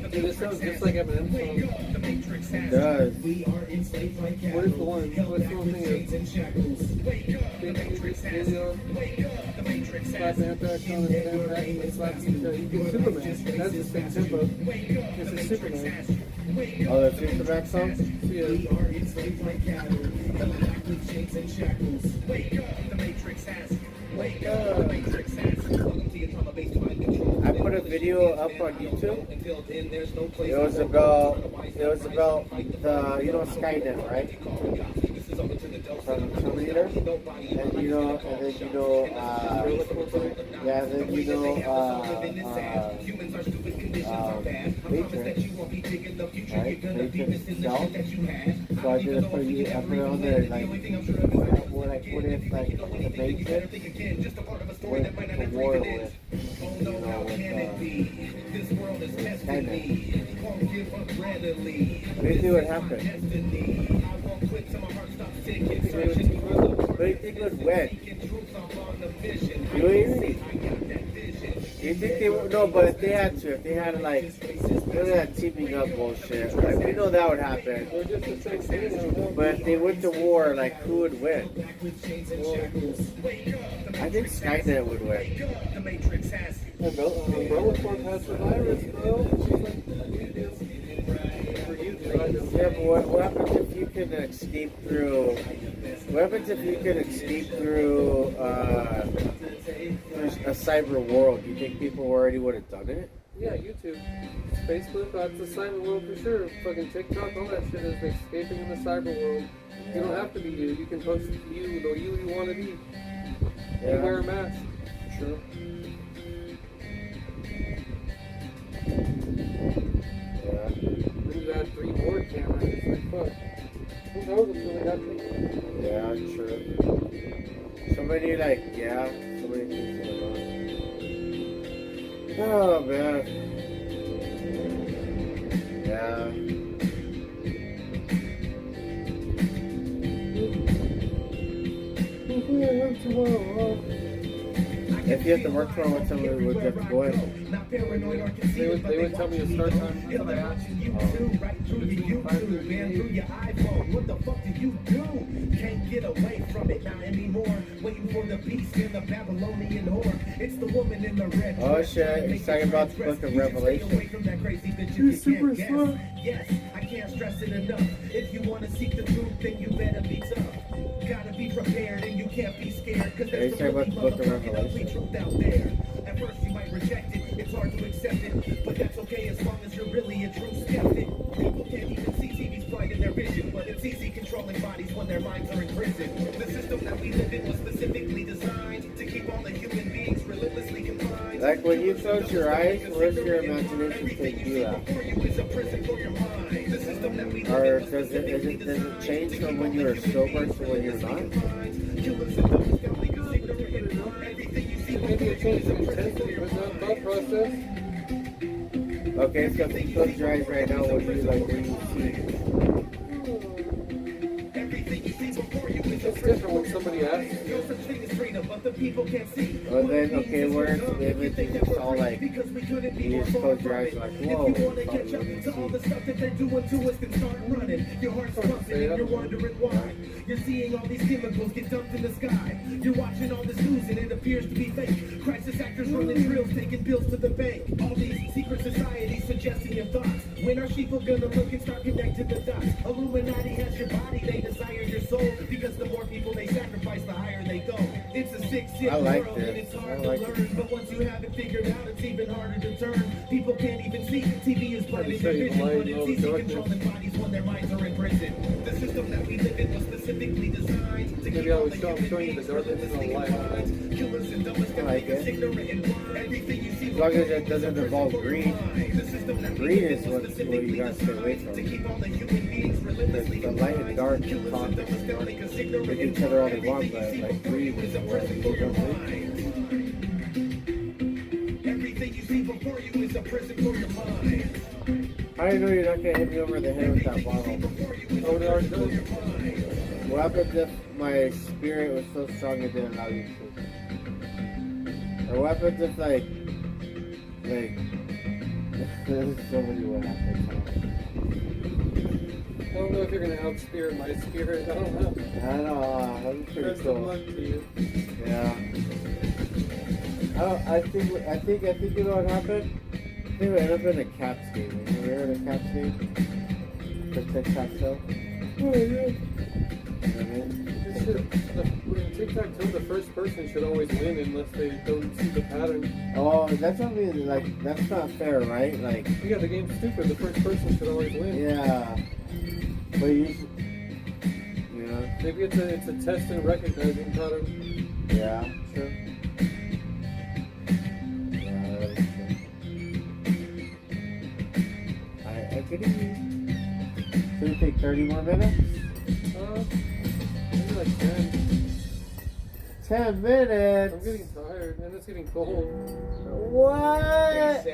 Dude, this sounds just like Eminem song. It does. What is the one? What's the one thing? Slap Anthrax on his Anthrax and slap Superman. That's the same tempo. It's a Superman. Oh, the Superman song? Yeah. I put a video up on YouTube. It was about the, you know, Skynet, right? From Terminator. And you know, Matrix. Right? Matrix itself. So I did it for you. I put it on there, like, what if, like, the Matrix went to war with, you know, with Skynet. What do you think would happen? What do you think would win? You think they would? No, but if they had like, that teaming up bullshit, like, we know that would happen. But if they went to war, like, who would win? I think Skynet would win. Umbrella Corp has the virus, bro. Yeah, but what happens if you can escape through? What happens if you can escape through a cyber world? Do you think people already would have done it? Yeah, YouTube, Facebook, that's the cyber world for sure. Fucking TikTok, all that shit is escaping in the cyber world. You don't have to be you. You can post you, the you want to be. Yeah. You wear a mask. True. Yeah. Then you had 3 board cameras. It's like, fuck. Who knows if they got things? Yeah, true. So many things going on. Oh man. Yeah. If you have to work for? What time would you have to go in? They would tell me the start time. That's what I asked. Between 5:30 and 8. What the fuck do you do? Can't get away from it, not anymore. Waiting for the beast in the Babylonian whore. It's the woman in the red. Oh shit, he's talking about the book of Revelation. You're super smart. Yes, I can't stress it enough. If you want to seek the truth, then you better be tough. Gotta be prepared and you can't be scared. Cause there's talking about the book of Revelation. truth out there. At first you might reject it, it's hard to accept it. But that's okay as long as you're really a true skeptic. People can't even see TV's blind in their vision. But it's easy controlling bodies when their minds are in prison. The system that we live in was specifically designed to keep all the human beings relentlessly confined. Like when you close your eyes, where's your imagination take you at? Or does it change from when you are sober to when you're not? Maybe it changed the intensity, but not thought process. Okay, so if you close your eyes right now, what do you like when you see? It's different when somebody asks. Well then, okay, where's the image is just all like, you just close your eyes like, whoa, it's all what You're seeing all these chemicals get dumped in the sky. You're watching all this news and it appears to be fake. Crisis actors running drills, taking bills to the bank. All these secret societies suggesting your thoughts. When are sheeple gonna look and start connecting the dots? Illuminati has your body, they desire your soul. Because the more people they sacrifice, the higher they go. It's a sick world and it's hard to learn. But once you have it figured out, it's even harder to turn. People can't even see. TV is blinding their vision, but it's easy controlling bodies when their minds are in prison. The system that we live in was specifically designed to Maybe I was showing you the darkness of the light. I like it. As long as it doesn't involve green. Green is what you gotta stay away from. The light and dark can talk. They do each other all they want, but like green is where people don't think. Everything you see before you is a prison for your mind. How do you know you're not gonna hit me over the head with that bottle? Oh, they are good. What happens if my spirit was so strong it didn't allow you to? Or what happens if like there's so many what happens. I don't know if you're gonna out-spirit my spirit. I don't know. I don't know, that'd be pretty Best of cool. luck to you. Yeah. I think you know what happened? I think we ended up in a Caps game. Have you ever heard of Caps game? The tic-tac-toe? Oh, yeah. You know what I mean? Tic-tac-toe, the first person should always win unless they don't see the pattern. Oh, that's what I mean, like, that's not fair, right? Like, Yeah, the game's stupid. The first person should always win. yeah. But you know, Maybe it's a test in recognizing pattern. yeah, true. Yeah, that is true. I could even. Should we take 30 more minutes? Maybe like 10. 10 minutes? I'm getting tired, and it's getting cold. What? What?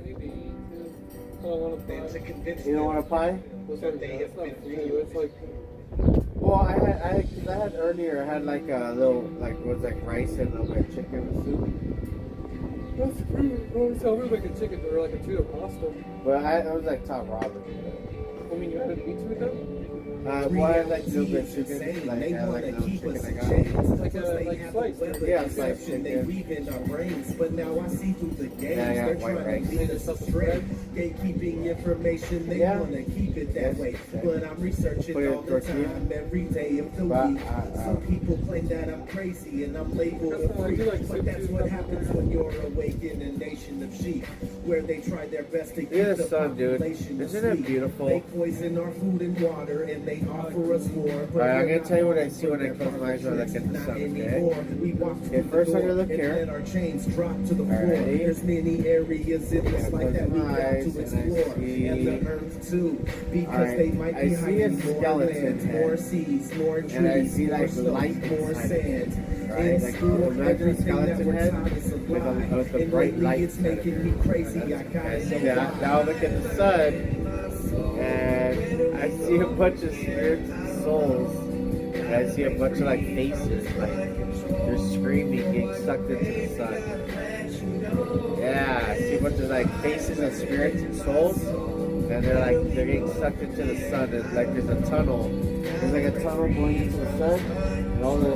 Maybe. I don't want to play. You don't want a pie? That's not for you. It's like, Well, I had earlier, I had like a little, like, it was like rice and a little bit of chicken soup. that's fruit. Oh, so we make a chicken or like a tuna pasta. But it was like top ramen. I mean, you added meat to it though? Well, I had like a little bit of chicken, like I had like a little chicken I got. Like slice. Yeah, it's like chicken. But now I see through the games. Yeah, I got They're white trying to rice. lead us astray. Gatekeeping information, they Yeah. want to keep it that Yes, way. exactly. But I'm researching Put it all the tortilla. time, every day of the But, week. Some people claim that I'm crazy and I'm labeled a That's why I freak. do like But soup that's too. what happens when you're awake in a nation of sheep, where they try their best to keep Yeah, the sun, dude. population Isn't it asleep. beautiful? They poison our food and water and they offer us more. Alright, I'm gonna tell you what I see when I close my eyes when I look at the sun, okay? Okay, first I'm gonna look here. And our chains drop to the floor. Alrighty. There's many areas in this life that we Close my got eyes to and I explore. see- And the earth too. Because Alright, they might I be see a hiding more skeleton lands, head. more seas, more trees, And I see, more like, snow, light more inside sand. it. Right, In like, school, imagine a everything skeleton that we're head taught is a with lie. a And bright lately light it's making me crazy. I gotta see know that? why. Now look at the sun, and I see a bunch of spirits and souls and I see a bunch of like faces, like they're screaming, getting sucked into the sun. Yeah, I see a bunch of like faces and spirits and souls, and they're getting sucked into the sun. And like there's a tunnel. There's like a tunnel going into the sun, and all the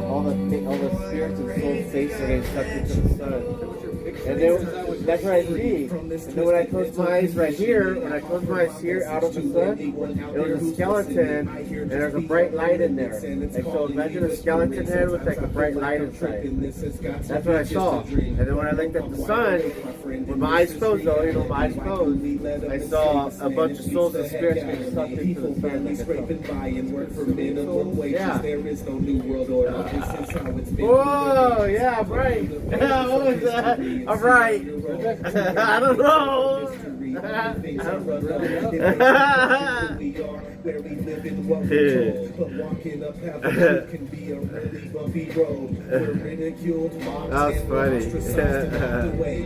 spirits and souls' faces are getting sucked into the sun. And then that's what I see. And then when I close my eyes right here, when I close my eyes here out of the sun, it was a skeleton, and there's a bright light in there. Like, so imagine a skeleton head with like a bright light inside. That's what I saw. And then when I looked at the sun, with my eyes closed though, you know, my eyes closed, I saw a bunch of souls and spirits getting sucked into the sun. Yeah. Whoa, yeah, I'm right. What was that? I'm right. I don't know. That's funny.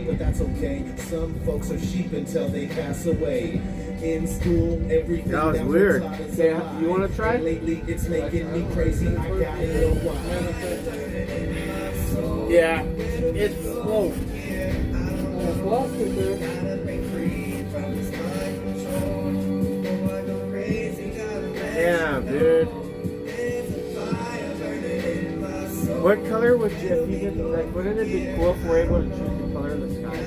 But that's okay. Some folks are sheep until they pass away. In school, everything that was weird. Yeah, you want to try? Lately, it's making me crazy. I gotta know why. Yeah, it's slow. Yeah, dude. What color would you, if you could, like, wouldn't it be cool if we're able to choose the color of the sky?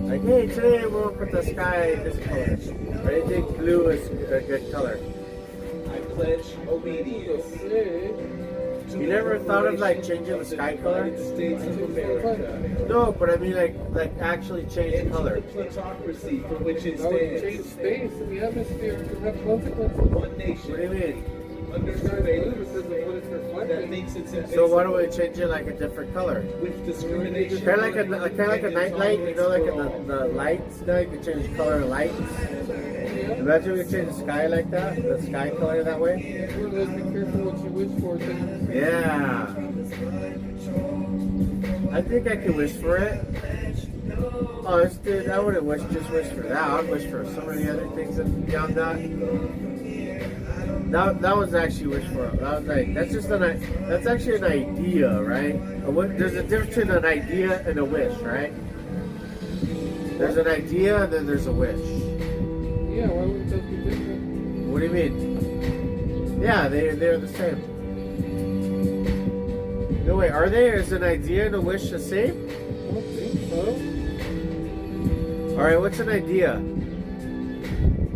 Like, hey, today we'll put the sky this color. Or do you think blue is a good color? I pledge obedience. You never thought of like changing the sky color? States of America. No, but I mean like actually change the color. Plutocracy for which it That would stands. change space and the atmosphere to have consequences. One What do nation you mean? under Blue surveillance because of what it's that reflecting. thinks it's So why don't we change it like a different color? with discrimination. Kind of like a night light, you know, like the lights. Now you can change the color of lights. Imagine we could change the sky like that, the sky color that way. Let's be careful what you wish for. Things. Yeah. I think I can wish for it. Oh, dude, I wouldn't just wish for that. I'd wish for so many other things beyond that. That was actually wish for. That was like that's actually an idea, right? There's a difference between an idea and a wish, right? There's an idea and then there's a wish. Yeah, why wouldn't those be different? What do you mean? Yeah, they're the same. No wait, are they? Is an idea and a wish the same? I don't think so. All right, what's an idea? I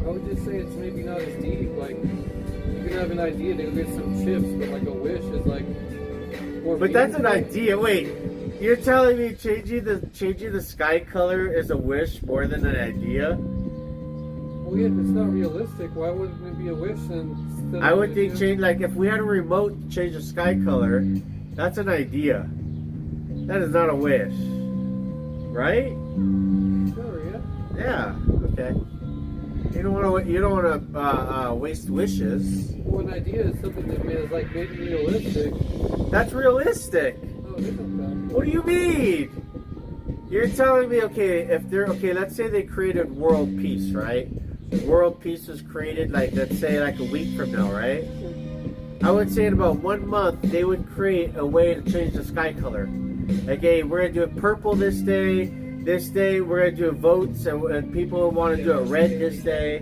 would just say it's maybe not as deep. Like you can have an idea to go get some chips, but like a wish is like more. But that's an meaningful. idea. Wait, you're telling me changing the sky color is a wish more than an idea? Well, yeah, if it's not realistic, why wouldn't it be a wish then? I would think change like if we had a remote to change the sky color, that's an idea. That is not a wish, right? Sure, yeah. Yeah. Okay. You don't want to waste wishes. Well, an idea is something that is like maybe realistic. That's realistic. Oh, it isn't that. What do you mean? You're telling me, let's say they created world peace, right? World peace was created let's say a week from now, right? I would say in about 1 month they would create a way to change the sky color. Like, hey, we're gonna do it purple this day. This day we're gonna do votes, and people want to do it red this day.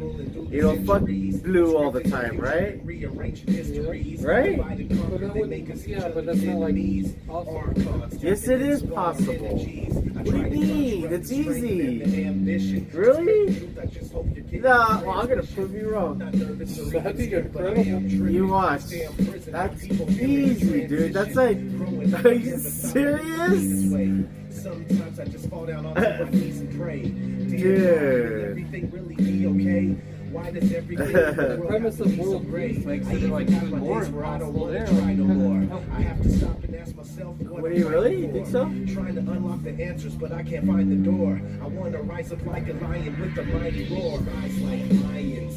You know, fuck blue all the time, right? Right? But that wouldn't, yeah, but that's not like awesome. Yes, it is possible. What do you mean? It's easy. Really? No, well, I'm gonna prove you wrong. That'd be incredible. You watch. That's easy, dude. That's like, are you serious? Sometimes I just fall down onto my knees and pray. Dude. Everything really be okay? Why does everything The premise of world peace makes it like even more impossible there. Try no more. I have to stop and ask myself What do you really? You think so? Trying to unlock the answers, but I can't find the door. I want to rise up like a lion with a mighty roar. Rise like lions.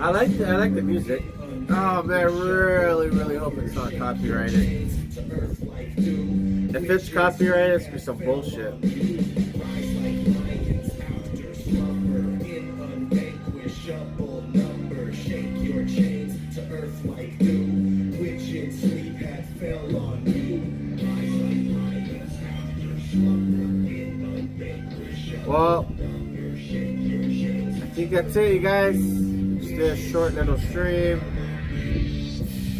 I like the music. Oh man, I really hope it's not copyrighted. If it's copyrighted, it's gonna be some bullshit. Shake your chains to earth Well, I think that's it, you guys. Just a short little stream.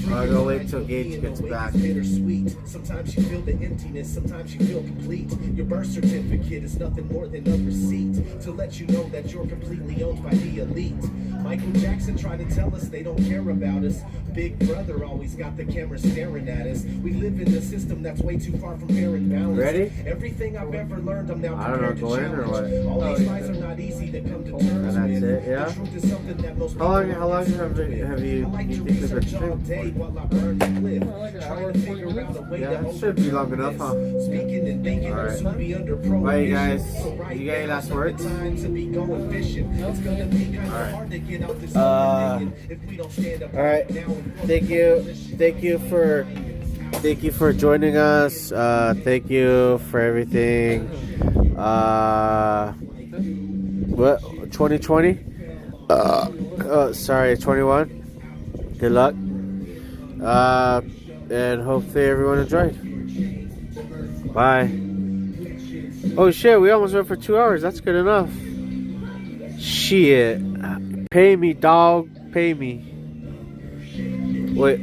I'll go wait till Gage gets back. Bittersweet. Sometimes you feel the emptiness, sometimes you feel complete. Your birth certificate is nothing more than a receipt to let you know that you're completely owned by the elite. Michael Jackson tried to tell us they don't care about us. Big Brother always got the camera staring at us. We live in a system that's way too far from fair and balanced. Ready? Everything I've ever learned, I'm now I don't know, prepared to go in or challenge. what? All these lies are not easy to come to terms And that's with. it, yeah? The truth is something that most How long people have aren't you I like to think they've been research all streaming day for? while I burn the cliff. Like an hour Trying and to 40 figure out a way Yeah, to that should be long enough, huh? Speaking and thinking All will right. soon be under Bye, you prohibition. guys. So right You got any now, last it's the words? time to be going fishing. It's gonna be kind of hard to get out this if we don't stand up All right. now and Thank you for joining us. Thank you for everything. What? 2020? Sorry, 21. Good luck. And hopefully everyone enjoyed. Bye. Oh shit, we almost went for 2 hours. That's good enough. Shit. Pay me, dog. Pay me. Wait,